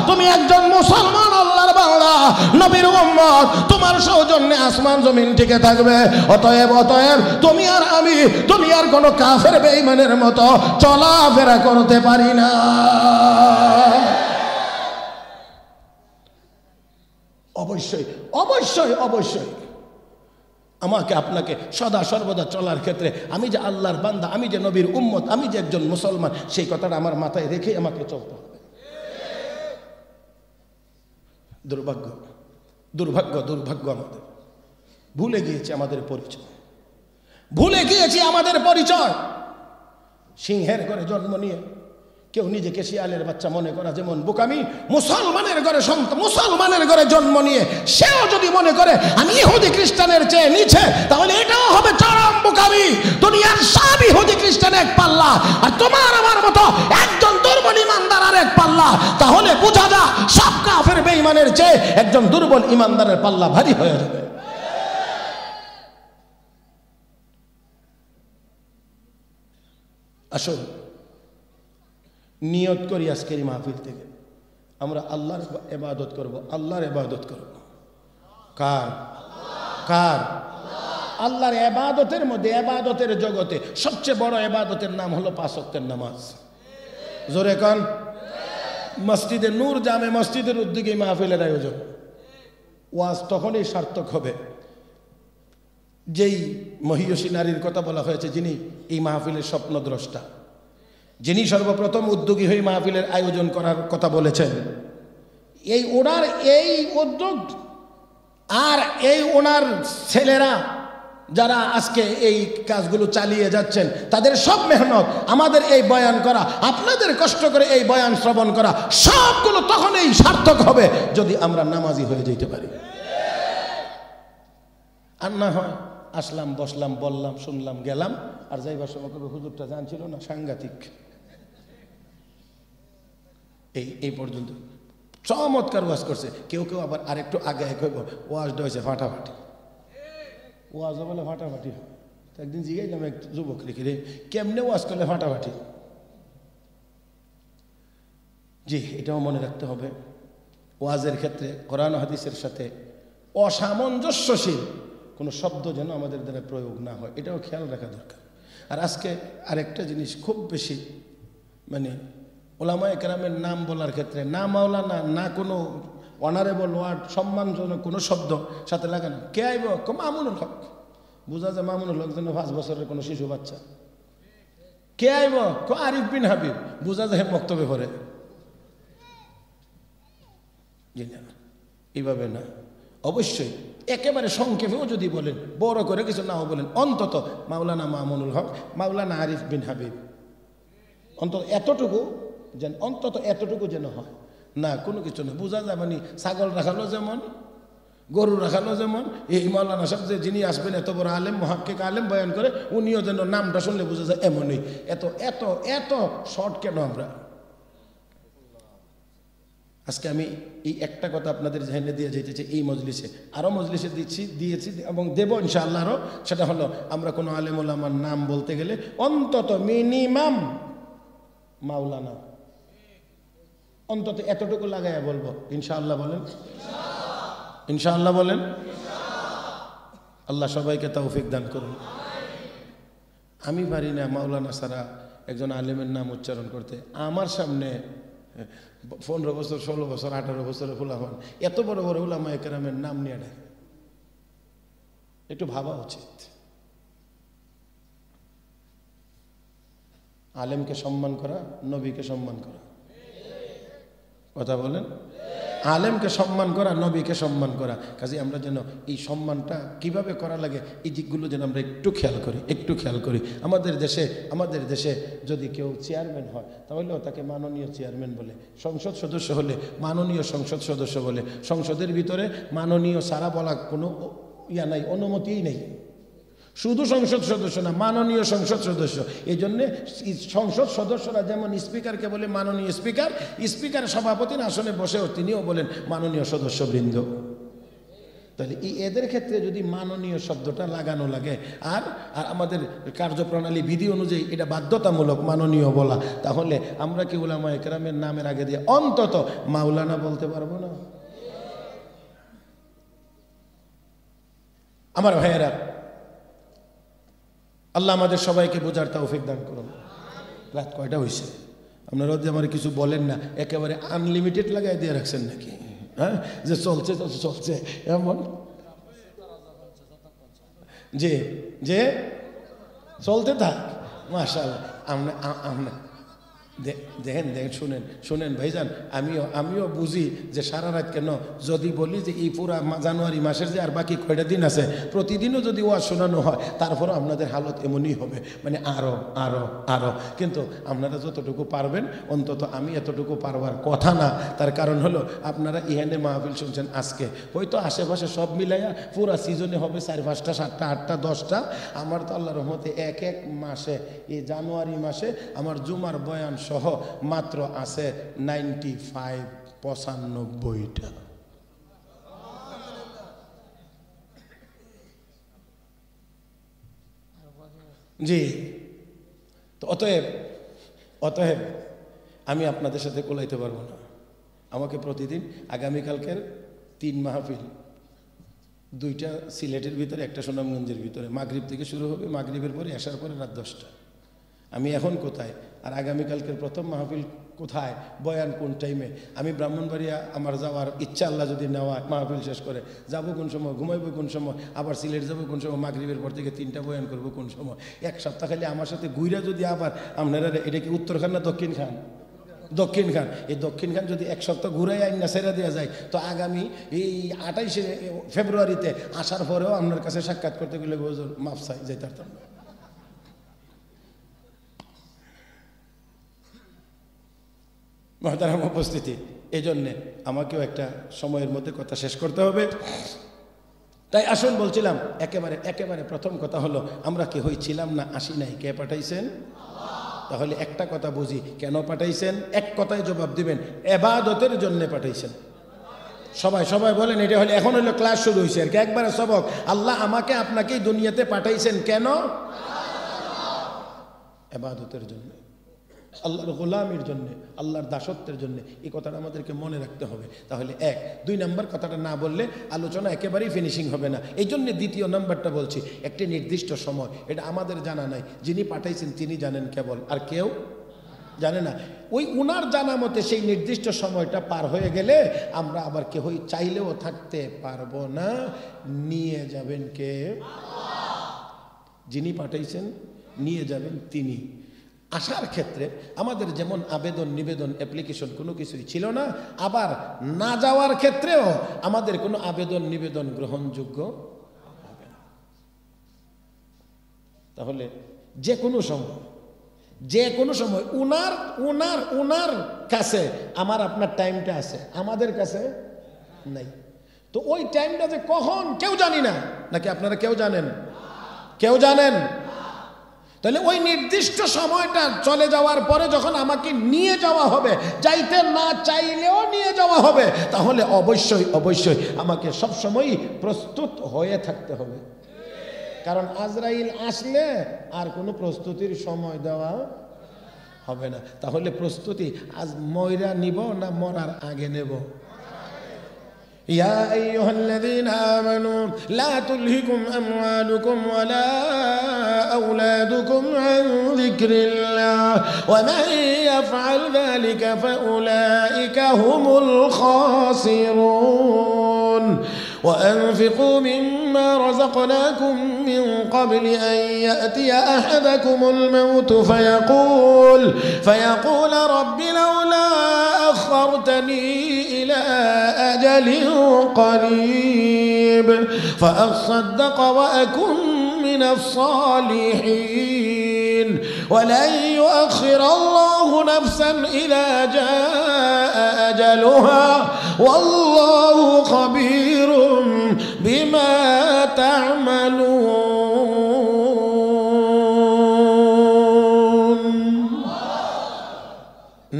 তুমি একজন মুসলমান, আল্লাহর বান্দা, নবীর উম্মত। তোমার সৌজন্যে আসমান জমিন টিকে থাকবে। অতএব তুমি আর আমি, তুমি আর কোনো কাফের বেঈমানের মতো চলাফেরা করতে পারি না। অবশ্যই অবশ্যই অবশ্যই আমাকে আপনাকে সদা সর্বদা চলার ক্ষেত্রে আমি যে আল্লাহর বান্দা, আমি যে নবীর উম্মত, আমি যে একজন মুসলমান, সেই কথাটা আমার মাথায় রেখে আমাকে চলতে হবে। দুর্ভাগ্য দুর্ভাগ্য দুর্ভাগ্য, আমাদের ভুলে গিয়েছে আমাদের পরিচয়, ভুলে গিয়েছি আমাদের পরিচয়। সিংহের ঘরে জন্ম নিয়ে কেউ নিজেকে শিয়ালের বাচ্চা মনে করা যেমন বোকামি, মুসলমানের ঘরে মুসলমানের ঘরে জন্ম নিয়ে সেও যদি মনে করে আমি ইহুদি খ্রিস্টানের চেয়ে নিচে, তাহলে এটাও হবে চরম বোকামি। দুনিয়ার সব ইহুদি খ্রিস্টান এক পাল্লা, আর তোমার আমার মতো একজন দুর্বল ইমানদার আর এক পাল্লা। তাহলে বোঝা যা সব কাফের বেঈমানের চেয়ে একজন দুর্বল ইমানদারের পাল্লা ভারী হয়ে যাবে। আসুন নিয়ত করি আজকের মাহফিল থেকে আমরা আল্লাহর ইবাদত করব। আল্লাহর ইবাদত করব কার? কার? আল্লাহর ইবাদতের মধ্যে, ইবাদতের জগতে সবচেয়ে বড় ইবাদতের নাম হলো 5 ওয়াক্তের নামাজ। জোরে কান। মসজিদে নূর জামে মসজিদের উদ্যোগে মাহফিলের আয়োজন। ওয়াজ তখনই সার্থক হবে যেই মহিয়সী নারীর কথা বলা হয়েছে, যিনি এই মাহফিলের স্বপ্নদ্রষ্টা, যিনি সর্বপ্রথম উদ্যোগী হয়ে মাহফিলের আয়োজন করার কথা বলেছেন। এই ওনার এই উদ্যোগ আর এই ওনার ছেলেরা যারা আজকে এই কাজগুলো চালিয়ে যাচ্ছেন, তাদের সব মেহনত, আমাদের এই বয়ান করা, আপনাদের কষ্ট করে এই বয়ান শ্রবণ করা, সবগুলো তখনই সার্থক হবে যদি আমরা নামাজি হয়ে যেতে পারি। আর না হয় আসলাম, বসলাম, বললাম, শুনলাম, গেলাম, আর যাইবার সময় কবে হুজুরটা জানছিল না, সাংঘাতিক। এই পর্যন্ত চমৎকার ওয়াজ করছে। কেউ কেউ আবার আরেকটু আগে কইব ওয়াজটা হয়েছে ফাটাফাটি। ওয়াজও বলে ফাটাফাটি। একদিন জিজ্ঞাসলাম এক যুবক রেখে রে, কেমনে ওয়াজ করলে ফাটাফাটি? জি, এটাও মনে রাখতে হবে, ওয়াজের ক্ষেত্রে কোরআন হাদিসের সাথে অসামঞ্জস্যশীল কোনো শব্দ যেন আমাদের দ্বারা প্রয়োগ না হয়, এটাও খেয়াল রাখা দরকার। আর আজকে আরেকটা জিনিস খুব বেশি, মানে ওলামায়ে কেরামের নাম বলার ক্ষেত্রে না মাওলানা, না কোনো অনারেবল ওয়ার্ড, সম্মানজনক কোনো শব্দ সাথে লাগানো। কে আইব? মামুনুল হক। বোঝা যায় মামুনুল হক যেন 5 বছরের কোনো শিশু বাচ্চা। কে আইব? আরিফ বিন হাবিব। বোঝা যায় বক্তব্যে পড়ে। জি না, এইভাবে না। অবশ্যই একেবারে সংক্ষেপেও যদি বলেন, বড় করে কিছু নাও বলেন, অন্তত মাওলানা মামুনুল হক, মাওলানা আরিফ বিন হাবিব, অন্তত এতটুকু যেন হয়। না, কোনো কিছু না। বোঝা যায় মানে ছাগল রাখালো যেমন, গরু রাখালো যেমন, এই মাওলানা সাহেব যে যিনি আসবেন, এত বড় আলেম, মুহাক্কিক আলেম বয়ান করে, উনিও যেন নামটা শুনলে বোঝা যায় এমনই। এত এত এত শর্ট কেন আমরা? আজকে আমি এই একটা কথা আপনাদের জেনে দিয়ে যেতে চাই, এই মজলিসে আরও মজলিসে দিয়েছি এবং দেব ইনশাআল্লাহ আরও। সেটা হলো, আমরা কোনো আলেম ওলামার নাম বলতে গেলে অন্তত মিনিমাম মাওলানা অন্তত এতটুকু লাগাইয়া বলবো। ইনশাআল্লাহ বলেন, ইনশাআল্লাহ বলেন। আল্লাহ সবাইকে তৌফিক দান করুন। আমি পারি না মাওলানা ছাড়া একজন আলেমের নাম উচ্চারণ করতে। আমার সামনে 15 বছর, 16 বছর, 18 বছরের ফুলাফান এত বড় বড় উলামায়ে কেরামের নাম নিয়ে ডাকে। একটু ভাবা উচিত। আলেমকে সম্মান করা, নবীকে সম্মান করা। কথা বলেন, আলেমকে সম্মান করা, নবীকে সম্মান করা। কাজে আমরা যেন এই সম্মানটা কিভাবে করা লাগে এই দিকগুলো যেন আমরা একটু খেয়াল করি, একটু খেয়াল করি। আমাদের দেশে যদি কেউ চেয়ারম্যান হয় তাহলেও তাকে মাননীয় চেয়ারম্যান বলে, সংসদ সদস্য হলে মাননীয় সংসদ সদস্য বলে। সংসদের ভিতরে মাননীয় সারা বলা কোনো নাই, অনুমতিই নেই। শুধু সংসদ সদস্য না, মাননীয় সংসদ সদস্য। এই জন্যে সংসদ সদস্যরা যেমন স্পিকারকে বলে মাননীয় স্পিকার, স্পিকার সভাপতির আসনে বসেও তিনিও বলেন মাননীয় সদস্যবৃন্দ। তাহলে এদের ক্ষেত্রে যদি মাননীয় শব্দটা লাগানো লাগে আর আমাদের কার্যপ্রণালী বিধি অনুযায়ী এটা বাধ্যতামূলক মাননীয় বলা, তাহলে আমরা কি উলামায়ে কেরামের নামের আগে দিয়ে অন্তত মাওলানা বলতে পারবো না? আমার ভাইয়েরা, আল্লাহ আমাদের সবাইকে বোঝার তৌফিক দান করুন। রাত কয়টা হয়েছে? আপনারা যে আমার কিছু বলেন না, একেবারে আনলিমিটেড লাগাই দিয়ে রাখছেন নাকি? হ্যাঁ, যে চলছে চলছে এমন যে চলতে থাক। মাশাআল্লাহ। আমরা দেখেন শুনেন ভাইজান, আমিও বুঝি যে সারা রাত কেন যদি বলি যে এই পুরা জানুয়ারি মাসের যে আর বাকি কয়টা দিন আছে প্রতিদিনও যদি ওয়াজ শোনানো হয় তারপরও আপনাদের হালত এমনই হবে, মানে আরো। কিন্তু আপনারা যতটুকু পারবেন, অন্তত আমি এতটুকু পারবার কথা না। তার কারণ হলো আপনারা ইহানে মাহফিল শুনছেন আজকে, হয়তো আশেপাশে সব মিলাইয়া পুরা সিজনে হবে 4, 5টা, 7টা, 8টা, 10টা। আমার তো আল্লাহর রহমতে এক মাসে, এই জানুয়ারি মাসে আমার জুমার বয়ান সহ মাত্র আছে 95-95টা। জি, তো অতএব আমি আপনাদের সাথে কোলাইতে পারবো না। আমাকে প্রতিদিন আগামীকালকের 3 মাহফিল, 2টা সিলেটের ভিতরে, একটা সুনামগঞ্জের ভিতরে। মাগরিব থেকে শুরু হবে, মাগরিবের পরে আসার পরে রাত 10টা। আমি এখন কোথায় আর আগামীকালকের প্রথম মাহফিল কোথায়, বয়ান কোন টাইমে, আমি ব্রাহ্মণবাড়িয়া আমার যাওয়ার ইচ্ছা আল্লাহ যদি নেওয়া, মাহফিল শেষ করে যাবো কোন সময়, ঘুমাইবো কোন সময়, আবার সিলেট যাবো কোন সময়, মাগরিবের পর থেকে 3টা বয়ান করবো কোন সময়। 1 সপ্তাহ খালি আমার সাথে ঘুইরা যদি আবার আপনারা, এটা কি উত্তর খান না দক্ষিণ খান? দক্ষিণ খান। এই দক্ষিণ খান যদি 1 সপ্তাহ ঘুরাই আইন না ছেড়ে দেওয়া যায়, তো আগামী এই 28শে ফেব্রুয়ারিতে আসার পরেও আপনার কাছে সাক্ষাৎ করতে গেলে মাফ চাই যাইতে পারতাম না। মহতারাম উপস্থিতি, এই জন্যে আমাকেও একটা সময়ের মধ্যে কথা শেষ করতে হবে। তাই আসুন বলছিলাম, একেবারে প্রথম কথা হলো আমরা কেহই ছিলাম না, আসি নাই। কে পাঠাইছেন? তাহলে একটা কথা বুঝি, কেন পাঠাইছেন? এক কথায় জবাব দিবেন, ইবাদতের জন্য পাঠাইছেন। সবাই বলেন, এটা হলে এখন হলো ক্লাস শুরু হয়েছে আর কি, একবারে সবক। আল্লাহ আমাকে আপনাকেই দুনিয়াতে পাঠাইছেন কেন? ইবাদতের জন্য, আল্লাহর গোলামির জন্য, আল্লাহর দাসত্বের জন্য। এই কথাটা আমাদেরকে মনে রাখতে হবে। তাহলে 1, 2 নম্বর কথাটা না বললে আলোচনা একেবারেই ফিনিশিং হবে না। এই জন্য দ্বিতীয় নাম্বারটা বলছি, একটি নির্দিষ্ট সময়, এটা আমাদের জানা নাই, যিনি পাঠাইছেন তিনি জানেন কেবল, আর কেউ জানে না। ওই উনার জানা মতে সেই নির্দিষ্ট সময়টা পার হয়ে গেলে আমরা আবার কেহই চাইলেও থাকতে পারবো না। নিয়ে যাবেন কে? যিনি পাঠাইছেন নিয়ে যাবেন তিনি। আসার ক্ষেত্রে আমাদের যেমন আবেদন নিবেদন অ্যাপ্লিকেশন কোনো কিছুই ছিল না, আবার না যাওয়ার ক্ষেত্রেও আমাদের কোনো আবেদন নিবেদন গ্রহণযোগ্য হবে না। তাহলে যে কোনো সময় উনার কাছে আমার আপনার টাইমটা আছে, আমাদের কাছে নাই। তো ওই টাইমটা যে কখন কেউ জানি না, নাকি আপনারা কেউ জানেন? কেউ জানেন? তাহলে ওই নির্দিষ্ট সময়টা চলে যাওয়ার পরে যখন আমাকে নিয়ে যাওয়া হবে, যাইতে না চাইলেও নিয়ে যাওয়া হবে, তাহলে অবশ্যই আমাকে সবসময় প্রস্তুত হয়ে থাকতে হবে। কারণ আজরাইল আসলে আর কোনো প্রস্তুতির সময় দেওয়া হবে না। তাহলে প্রস্তুতি আজ ময়রা নিব না মরার আগে নেব? يا أيها الذين آمنوا لا تلهكم أموالكم ولا أولادكم عن ذكر الله ومن يفعل ذلك فأولئك هم الخاسرون وأنفقوا مما رزقناكم من قبل أن يأتي أحدكم الموت فيقول رب لولا أخرتني إلى أجل قريب فأصدق وأكن من الصالحين ولن يؤخر الله نفسا إذا جاء أجلها والله خبير بما تعملون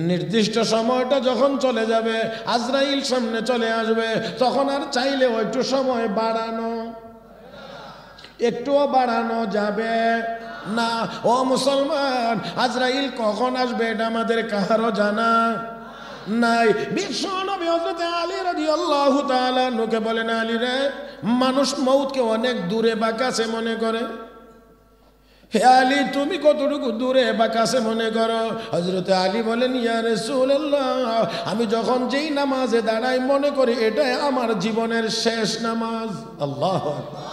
নির্দিষ্ট সময়টা যখন চলে যাবে আজরাইল সামনে চলে আসবে তখন আর চাইলে একটু সময় বাড়ানো একটুও বাড়ানো যাবে না। ও মুসলমান, আজরাইল কখন আসবে এটা আমাদের কারো জানা নাই। বিশ্ব নবী হযরত আলী রাদিয়াল্লাহু তাআলা আনহুকে বলেন, আলী রে, মানুষ মউতকে অনেক দূরে বা কাছে মনে করে। হে আলী, তুমি কতটুকু দূরে বা কাছে মনে করো? হযরত আলী বলেন, ইয়া রাসূলুল্লাহ, আমি যখন যেই নামাজে দাঁড়াই মনে করি এটাই আমার জীবনের শেষ নামাজ। আল্লাহু আকবার।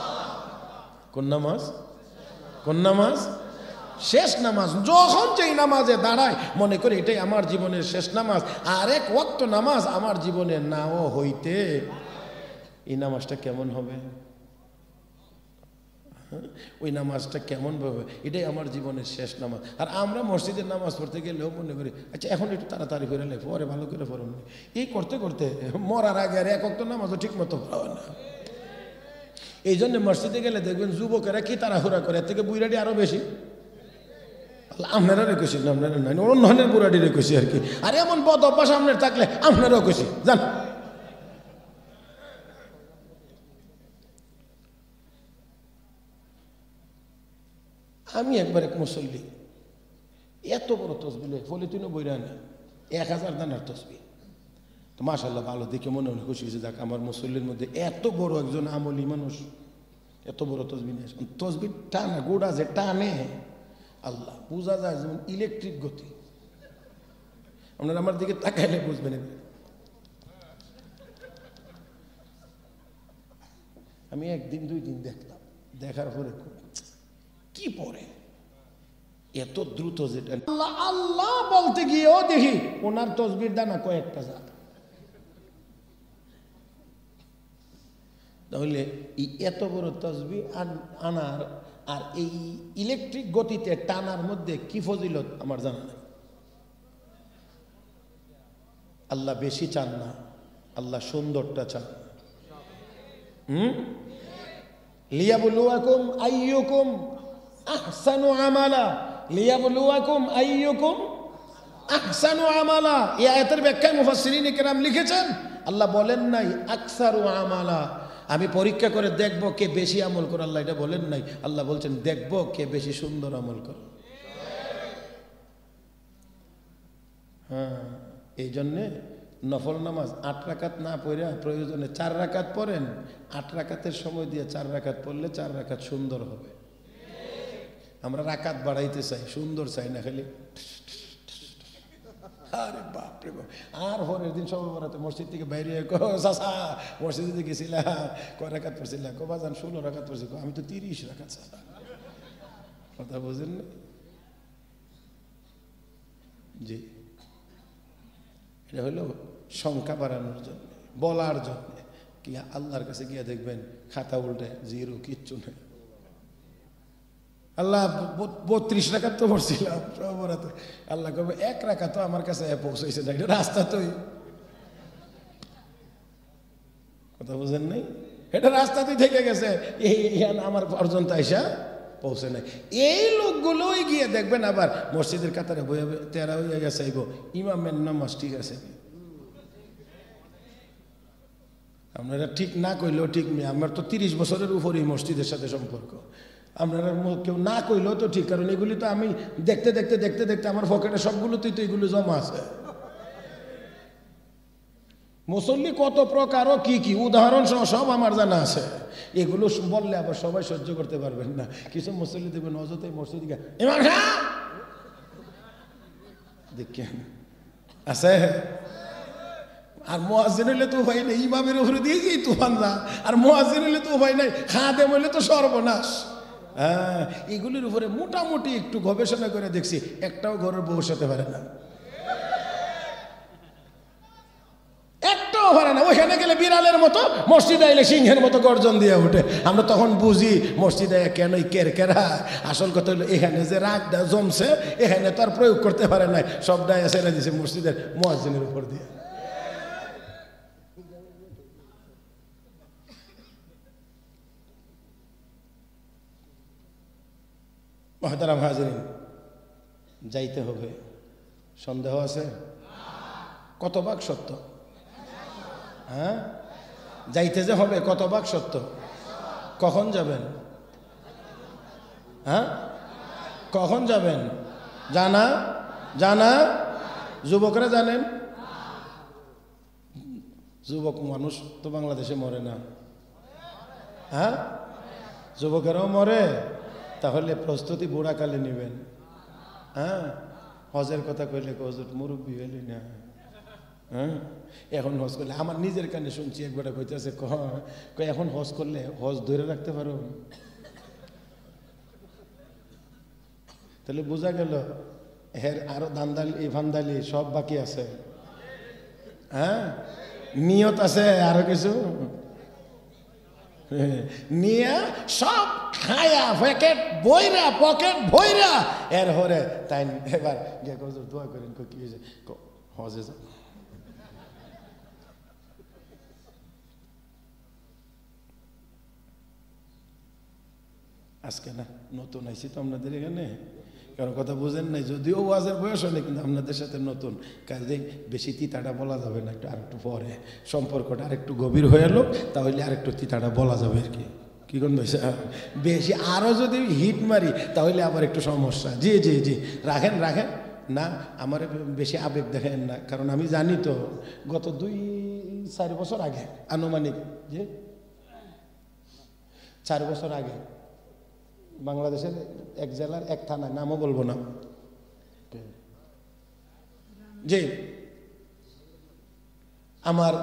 কোন নামাজ? কোন নামাজ? শেষ নামাজ। যখন যেই নামাজে দাঁড়াই মনে করি এটাই আমার জীবনের শেষ নামাজ। আর এক ওয়াক্ত নামাজ আমার জীবনে নাও হইতে, এই নামাজটা কেমন হবে? ওই নামাজটা কেমন হবে? এটাই আমার জীবনের শেষ নামাজ। আর আমরা মসজিদের নামাজ পড়তে গেলেও মনে করি আচ্ছা এখন একটু তাড়াতাড়ি করে লেখো, পরে ভালো করে পড়ো। এই করতে করতে মরার আগে আর এক ওয়াক্ত নামাজও ঠিক মতো পড়া না। এই জন্য মসজিদে গেলে দেখবেন যুবকেরা কি তাড়াহুড়া করে, এর থেকে বুড়াটি আরো বেশি। আপনারা রেখেছি না, আপনারা নাই, অন্য ধরনের বুড়াটি রেখেছি আর কি। আর এমন বদ অভ্যাস আপনার থাকলে আপনারাও খুশি জান। আমি একবার এক মুসল্লি এত বড় তসবি ফলিতিনও বইরা না, 1000 দানার তসবি। তো মাশাআল্লাহ ভালো দেখে মনে হলো খুশি হয়েছে, যাক আমার মুসল্লির মধ্যে এত বড় একজন আমলি মানুষ এত বড় তসবি নিয়ে আসেন। তসবি টানা গোড়া যে টানে আল্লাহ, বোঝা যায় যেমন ইলেকট্রিক গতি। আপনারা আমার দিকে তাকাইলে বুঝবেন। আমি একদিন 2 দিন দেখলাম, দেখার পরে কি পরে এত দ্রুত, যেটা আল্লাহ আল্লাহ বলতে গিয়েও দেখি ওনার তসবির দানা কয়েকটা যা। তাহলে এই এত বড় তসবি আনার আর এই ইলেকট্রিক গতিতে টানার মধ্যে কি ফজিলত আমার জানা নাই। আল্লাহ বেশি চান না, আল্লাহ সুন্দরটা চান। লিয়াবলুয়াকুম আইয়ুকুম আহসানু আমালা, লিয়াবলুয়াকুম আইয়ুকুম আহসানু আমালা। এই আয়াতের ব্যাখ্যায় মুফাসসিরিন কেরাম লিখেছেন, আল্লাহ বলেন নাই আকসারু আমালা, আমি পরীক্ষা করে দেখব কে বেশি আমল করে। আল্লাহ এটা বলেন নাই, আল্লাহ বলছেন দেখব কে বেশি সুন্দর আমল করে। হ্যাঁ, এই জন্যে নফল নামাজ 8 রাকাত না পড়ে প্রয়োজনে 4 রাকাত পড়েন। 8 রাকাতের সময় দিয়ে 4 রাকাত পড়লে 4 রাকাত সুন্দর হবে। আমরা রাকাত বাড়াইতে চাই, সুন্দর চাই না খালি। আরে বাপরে বাপ। আর পরের দিন সব বরাতে মসজিদ থেকে বাইরে চাচা মসজিদে গেছিলা, কয় রাকাত পড়ছিলা? বাজান 16 রাকাত পড়ছি। আমি তো 30 রাকাত চাচা। কথা বুঝেন না? জি, এটা হলো সংখ্যা বাড়ানোর জন্য, বলার জন্য। কি আল্লাহর কাছে গিয়ে দেখবেন খাতা উল্টে 0, কিচ্ছু নেই। আল্লাহ 32 রাকাত তো পড়ছিলাম সব রাতে। আল্লাহ কবে 1 রাকাত তো আমার কাছে পৌঁছাইছে না, এটা রাস্তা তোই। কথা বুঝেন নাই? এটা রাস্তাতেই থেকে গেছে, এই আমার পর্যন্ত আইসা পৌঁছে নাই। এই লোকগুলোই গিয়ে দেখবেন আবার মসজিদের কাতারে বইয়া তেরা হইয়া গেছে, ইমামের নামাজ ঠিক আছে। আপনারা ঠিক না কইলেও ঠিক নেই, আমার তো 30 বছরের উপরে এই মসজিদের সাথে সম্পর্ক। আপনারা কেউ না কইলেও তো ঠিক, কারণ এগুলি তো আমি দেখতে দেখতে দেখতে দেখতে আমার পকেটে সবগুলোতেই তো এগুলো জমা আছে। মুসল্লি কত প্রকার ও কি কি উদাহরণ সহ সব আমার জানা আছে। এগুলো বললে আবার সবাই সহ্য করতে পারবেন না। কিছু মুসল্লি দেখবেন অযথাই মসজিদে ইমাম সাহেব দেখেন আছে, আর মুয়াজ্জিন হইলে তো উপায় নেই, ইমামের উপরে দিয়েই তুফান যা। আর মুয়াজ্জিন হইলে তো উপায় নাই, খাদেম হইলে তো সর্বনাশ। হ্যাঁ, এগুলির উপরে মোটামুটি একটু গবেষণা করে দেখছি, একটাও ঘরের বউ সাথে পারে না, একটাও পারে না। ওইখানে গেলে বিড়ালের মতো, মসজিদে আইলে সিংহের মতো গর্জন দিয়ে ওঠে। আমরা তখন বুঝি মসজিদে কেন কেরকেরা। আসল কথা হলো এখানে যে রাগটা জমছে, এখানে তো আর প্রয়োগ করতে পারে নাই, সবটাই ছেড়ে দিছে মসজিদের মুয়াজ্জিনের উপর দিয়ে। মহতারাম হাজিরিন, যাইতে হবে, সন্দেহ আছে? কত ভাগ সত্য? হ্যাঁ, যাইতে যে হবে, কত ভাগ সত্য? কখন যাবেন? হ্যাঁ, কখন যাবেন? জানা জানা যুবকরা জানেন? যুবক মানুষ তো বাংলাদেশে মরে না। হ্যাঁ, যুবকেরাও মরে। তাহলে প্রস্তুতি বুড়াকালে নেবেন। হ্যাঁ, হজের কথা কইলে হজর মুরব্বী হইলি না। হ্যাঁ, এখন হজ করলে, আমার নিজের কানে শুনছি একবার কইতেছে, এখন হজ করলে হজ ধরে রাখতে পারো? তাহলে বোঝা গেল এর আরো দান্দালি ভান্দালি সব বাকি আছে। হ্যাঁ, নিয়ত আছে আরো কিছু নিয়ে সব খায়া প্যাকেট বইরা পকেট ভইরা এর হরে তাই এবার গিয়ে দোয়া করেন, কি হয়েছে? হজে যাও। আজকে না নতুন আইসি তো আপনাদের এখানে, কারণ কথা বুঝেন নাই, যদিও ওয়াজের বয়স অনেক, কিন্তু আপনাদের সাথে নতুন কাজে বেশি তিতাটা বলা যাবে না, একটু আরেকটু পরে সম্পর্কটা আরেকটু গভীর হয়ে এলো, তাহলে আরেকটু তিতাটা বলা যাবে আর কি। কি কোন বেশি আরও যদি হিট মারি তাহলে আবার একটু সমস্যা। জি জি জি, রাখেন রাখেন না, আমার বেশি আবেগ দেখেন না, কারণ আমি জানি তো গত 2-4 বছর আগে আনুমানিক, যে 4 বছর আগে বাংলাদেশের এক জেলার এক থানায়, নামও বলবো না, যে আমার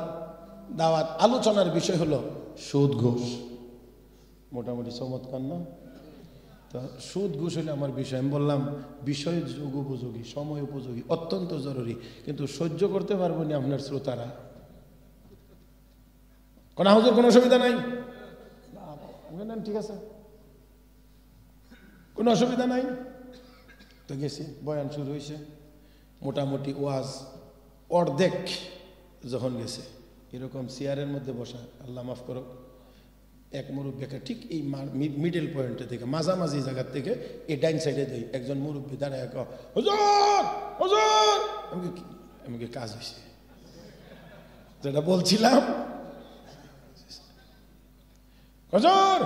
দাওয়াত আলোচনার বিষয় হলো সুদ ঘুষ। মোটামুটি চমৎকার না? তো সুদ ঘুষ হলে আমার বিষয়, আমি বললাম বিষয় যুগ উপযোগী, সময় উপযোগী, অত্যন্ত জরুরি, কিন্তু সহ্য করতে পারবো না আপনার শ্রোতারা। কোন হুজুর কোনো অসুবিধা নাই? ঠিক আছে, কোনো অসুবিধা নাই। তো গেছি, বয়ান শুরু হয়েছে, মোটামুটি ওয়াজ অর্ধেক যখন গেছে, এরকম চেয়ারের মধ্যে বসা, আল্লাহ মাফ করো, এক মুরব্বীকে ঠিক এই মিডল পয়েন্টে থেকে, মাঝামাঝি জায়গার থেকে এই ডাইন সাইডে দেই, একজন মুরব্বী দাঁড়ায়, হুজুর হুজুর, আমাকে কাজ হয়েছে, যেটা বলছিলাম, হুজুর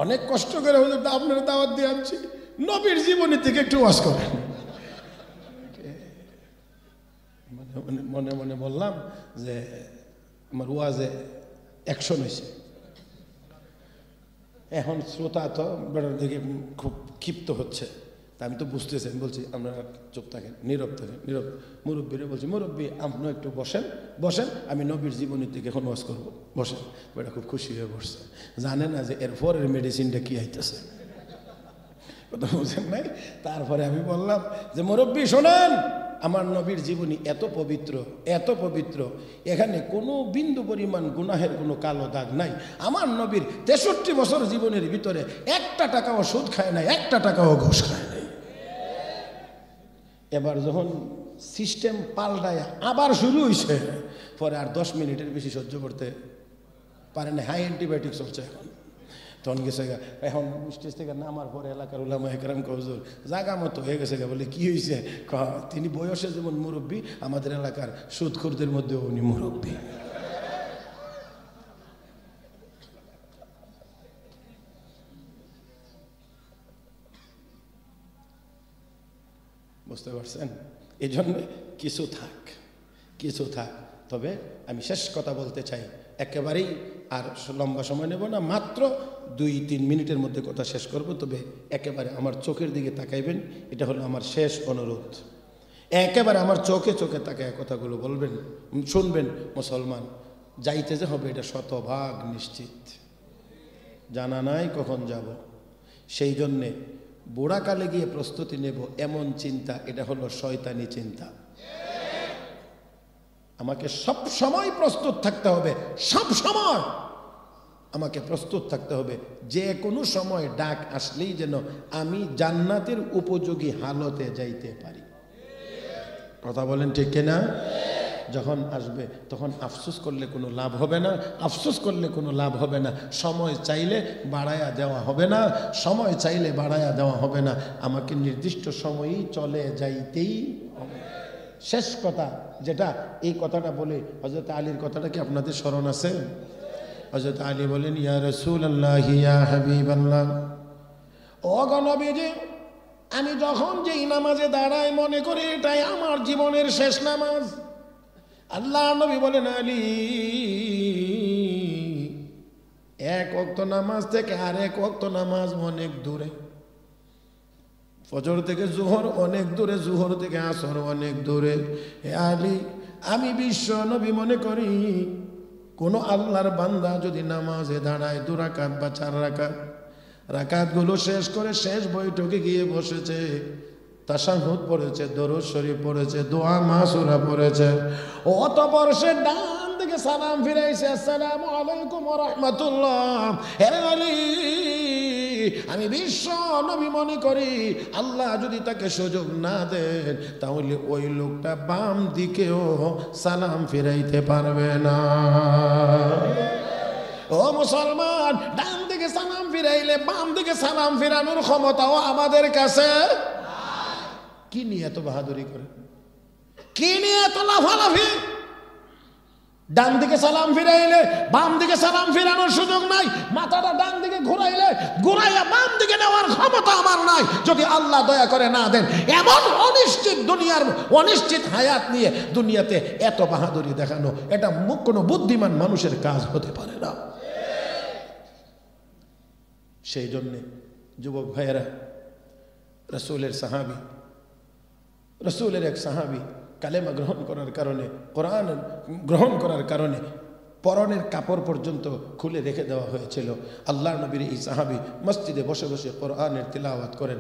অনেক কষ্ট করে হুজুর আপনার দাওয়াত দিয়ে আনছি, নবীর জীবনী থেকে একটু ওয়াজ করেন। মনে মনে বললাম যে আমার ওয়াজে অ্যাকশন হয়েছে। এখন শ্রোতা তো বেড়ার দিকে খুব ক্ষিপ্ত হচ্ছে, তা আমি তো বুঝতেছি, আমি বলছি আপনারা চুপ থাকেন, নীরব থাকেন, নীরব। মুরব্বীরে বলছি, মুরব্বী আপনি একটু বসেন, বসেন, আমি নবীর জীবনী থেকে এখন ওয়াজ করবো, বসেন। বেটা খুব খুশি হয়ে বসছে, জানে না যে এর পরের মেডিসিনটা কি আইতেছে, কথা বুঝেন নাই? তারপরে আমি বললাম যে মুরব্বী শোনেন, আমার নবীর জীবনী এত পবিত্র, এত পবিত্র, এখানে কোনো বিন্দু পরিমাণ গুনাহের কোনো কালো দাগ নাই। আমার নবীর 63 বছর জীবনের ভিতরে একটা টাকাও সুদ খায় নাই, একটা টাকাও ঘুষ খায় নাই। এবার যখন সিস্টেম পাল্টায় আবার শুরু হয়েছে, পরে আর 10 মিনিটের বেশি সহ্য করতে পারে না, হাই অ্যান্টিবায়োটিক চলছে এখন। তখন গেছে গা, এখন স্টেজ থেকে নামার পরে এলাকার উলামা একরাম হুজুর জাগা মতো হয়ে গেছে গা, বলে কি হয়েছে? তিনি বয়সে যেমন মুরব্বী, আমাদের এলাকার সুদখোরদের মধ্যে উনি মুরব্বী। বুঝতে পারছেন? এই জন্য কিছু থাক, কিছু থাক। তবে আমি শেষ কথা বলতে চাই, একেবারেই আর লম্বা সময় নেব না, মাত্র 2-3 মিনিটের মধ্যে কথা শেষ করব। তবে একেবারে আমার চোখের দিকে তাকাইবেন, এটা হলো আমার শেষ অনুরোধ। একেবারে আমার চোখে চোখে তাকে কথাগুলো বলবেন, শুনবেন। মুসলমান যাইতে যে হবে এটা শতভাগ নিশ্চিত, জানা নাই কখন যাব। সেই জন্যে বুড়াকালে গিয়ে প্রস্তুতি নেব এমন চিন্তা, এটা হলো শয়তানি চিন্তা। আমাকে সব সময় প্রস্তুত থাকতে হবে, সব সময় আমাকে প্রস্তুত থাকতে হবে। যে কোনো সময় ডাক আসলেই যেন আমি জান্নাতের উপযোগী হালতে যাইতে পারি। কথা বলেন ঠিক কিনা? যখন আসবে তখন আফসোস করলে কোনো লাভ হবে না, আফসোস করলে কোনো লাভ হবে না। সময় চাইলে বাড়ায়া দেওয়া হবে না, সময় চাইলে বাড়ায়া দেওয়া হবে না। আমাকে নির্দিষ্ট সময়ই চলে যাইতেই হবে। শেষ কথা যেটা, এই কথাটা বলে হযরত আলীর কথাটা কি আপনাদের স্মরণ আছে? হযরত আলী বলেন, ইয়া রাসূলুল্লাহ ইয়া হাবিবাল্লাহ, ও গো নবীজি, আমি যখন যেই নামাজে দাঁড়াই মনে করি এটাই আমার জীবনের শেষ নামাজ। আল্লাহ নবী বলেন, আলী, এক ওয়াক্ত নামাজ থেকে আরেক ওয়াক্ত নামাজ অনেক দূরে। ফজর থেকে জোহর অনেক দূরে, জোহর থেকে আসর অনেক দূরে। হে আলী, আমি বিশ্ব নবী মনে করি কোন আল্লাহর বান্দা যদি নামাজে দাঁড়ায় 2 রাকাত বা 4 রাকাত, রাকাতগুলো শেষ করে শেষ বৈঠকে গিয়ে বসেছে, তাশাহুদ পড়েছে, দরুদ শরীফ পড়েছে, দোয়া মাসুরা পড়েছে, অতঃপর সে ডান দিকে সালাম ফিরাইছে, আসসালামু আলাইকুম ওয়া রাহমাতুল্লাহ। হে আলী, আমি বিশ্ব নবী মনে করি আল্লাহ যদি তাকে সুযোগ না দেন তাহলে ওই লোকটা বাম দিকেও সালাম ফিরাইতে পারবে না। ও মুসলমান, ডান দিকে সালাম ফিরাইলে বাম দিকে সালাম ফিরানোর ক্ষমতাও আমাদের কাছে। কি নিয়ে এত বাহাদুরি করে, কি নিয়ে এত লাফালাফি? ডান দিকে সালাম ফিরাইলে বাম দিকে সালাম ফিরানোর সুযোগ নাই, মাথাটা ডান দিকে ঘুরাইলে ঘুরাইয়া বাম দিকে নেওয়ার ক্ষমতা আমার নাই যদি আল্লাহ দয়া করে না দেন। এমন অনিশ্চিত দুনিয়ার অনিশ্চিত হায়াত নিয়ে দুনিয়াতে এত বাহাদুরি দেখানো, এটা কোনো বুদ্ধিমান মানুষের কাজ হতে পারে না। সেই জন্যে যুবক ভাইয়েরা, রাসূলের সাহাবী, রাসূলের এক সাহাবী কালেমা গ্রহণ করার কারণে, কোরআন গ্রহণ করার কারণে পরনের কাপড় পর্যন্ত খুলে রেখে দেওয়া হয়েছিল। আল্লাহর নবীর এই সাহাবী মসজিদে বসে বসে কোরআনের তিলাওয়াত করেন।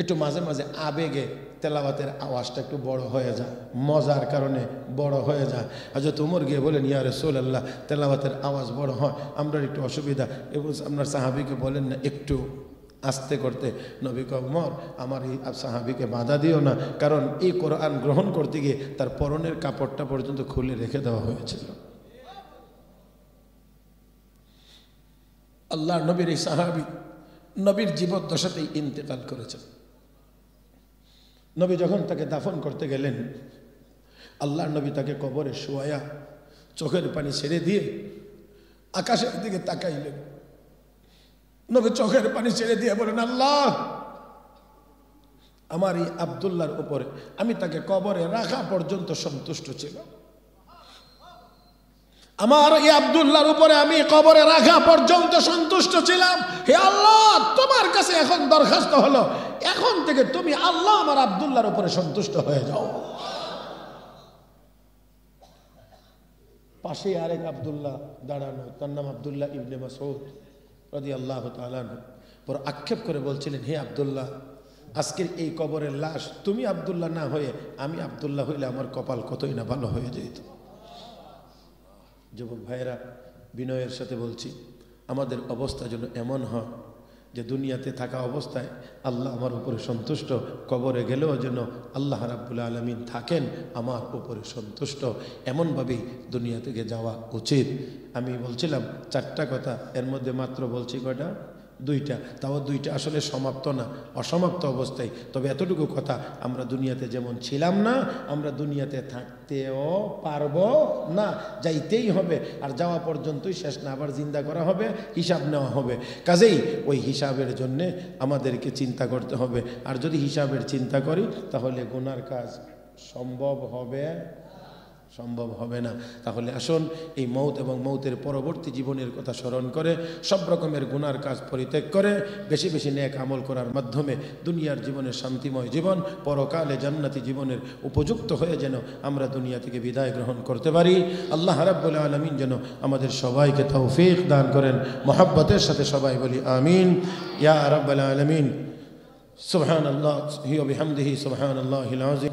একটু মাঝে মাঝে আবেগে তেলাওয়াতের আওয়াজটা একটু বড় হয়ে যায়, মজার কারণে বড় হয়ে যায়। হযরত ওমর গিয়ে বলেন, ইয়া রাসূলুল্লাহ, তেলাওয়াতের আওয়াজ বড় হয়, আমরা একটু অসুবিধা, এবং আপনার সাহাবীকে বলেন না একটু আস্তে করতে। নবী কয়, ওমর, আমার এই সাহাবীকে বাধা দিও না, কারণ এই কোরআন গ্রহণ করতে গিয়ে তার পরনের কাপড়টা পর্যন্ত খুলে রেখে দেওয়া হয়েছিল। আল্লাহর নবীর এই সাহাবী নবীর জীবদ্দশাতেই ইন্তেকাল করেছেন। নবী যখন তাকে দাফন করতে গেলেন, আল্লাহর নবী তাকে কবরে শোয়া চোখের পানি ছেড়ে দিয়ে আকাশের দিকে তাকাইলেন। নবী চোখের পানি ছেড়ে দিয়ে বলেন, আল্লাহ, আমার এই আব্দুল্লাহর উপরে আমি তাকে কবরে রাখা পর্যন্ত সন্তুষ্ট ছিলাম। আমার এই আব্দুল্লাহর উপরে আমি কবরে রাখা পর্যন্ত সন্তুষ্ট ছিলাম। হে আল্লাহ, তোমার কাছে এখন দরখাস্ত হলো, এখন থেকে তুমি আল্লাহ আমার আব্দুল্লাহর উপরে সন্তুষ্ট হয়ে যাও। পাশে আরেক আব্দুল্লাহ দাঁড়ানো, তার নাম আব্দুল্লাহ ইবনে মাসউদ রাদিয়াল্লাহু তাআলা আনহু। পর আক্ষেপ করে বলছিলেন, হে আব্দুল্লাহ, আজকের এই কবরের লাশ তুমি আব্দুল্লাহ না হয়ে আমি আব্দুল্লাহ হইলে আমার কপাল কতই না ভালো হয়ে যেত। যুবক ভাইয়েরা, বিনয়ের সাথে বলছি, আমাদের অবস্থা যেন এমন হয় যে দুনিয়াতে থাকা অবস্থায় আল্লাহ আমার উপরে সন্তুষ্ট, কবরে গেলেও যেন আল্লাহ রাব্বুল আলামিন থাকেন আমার উপরে সন্তুষ্ট, এমনভাবেই দুনিয়া থেকে যাওয়া উচিত। আমি বলছিলাম 4টা কথা, এর মধ্যে মাত্র বলছি কয়টা? 2টা। তাও 2টা আসলে সমাপ্ত না, অসমাপ্ত অবস্থায়। তবে এতটুকু কথা, আমরা দুনিয়াতে যেমন ছিলাম না, আমরা দুনিয়াতে থাকতেও পারবো না, যাইতেই হবে। আর যাওয়া পর্যন্তই শেষ না, আবার জিন্দা করা হবে, হিসাব নেওয়া হবে। কাজেই ওই হিসাবের জন্যে আমাদেরকে চিন্তা করতে হবে। আর যদি হিসাবের চিন্তা করি তাহলে গুনার কাজ সম্ভব হবে। সম্ভব হবে না। তাহলে আসুন এই মৌত এবং মৌতের পরবর্তী জীবনের কথা স্মরণ করে সব রকমের গুনার কাজ পরিত্যাগ করে বেশি বেশি নেক আমল করার মাধ্যমে দুনিয়ার জীবনের শান্তিময় জীবন, পরকালে জান্নাতি জীবনের উপযুক্ত হয়ে যেন আমরা দুনিয়া থেকে বিদায় গ্রহণ করতে পারি। আল্লাহ রাব্বুল আলামিন যেন আমাদের সবাইকে তৌফিক দান করেন। মোহাব্বতের সাথে সবাই বলি আমিন। ইয়া রাব্বুল আলামিন। সুবহানাল্লাহ ওয়া বিহামদিহি সুবহানাল্লাহিল আযীম।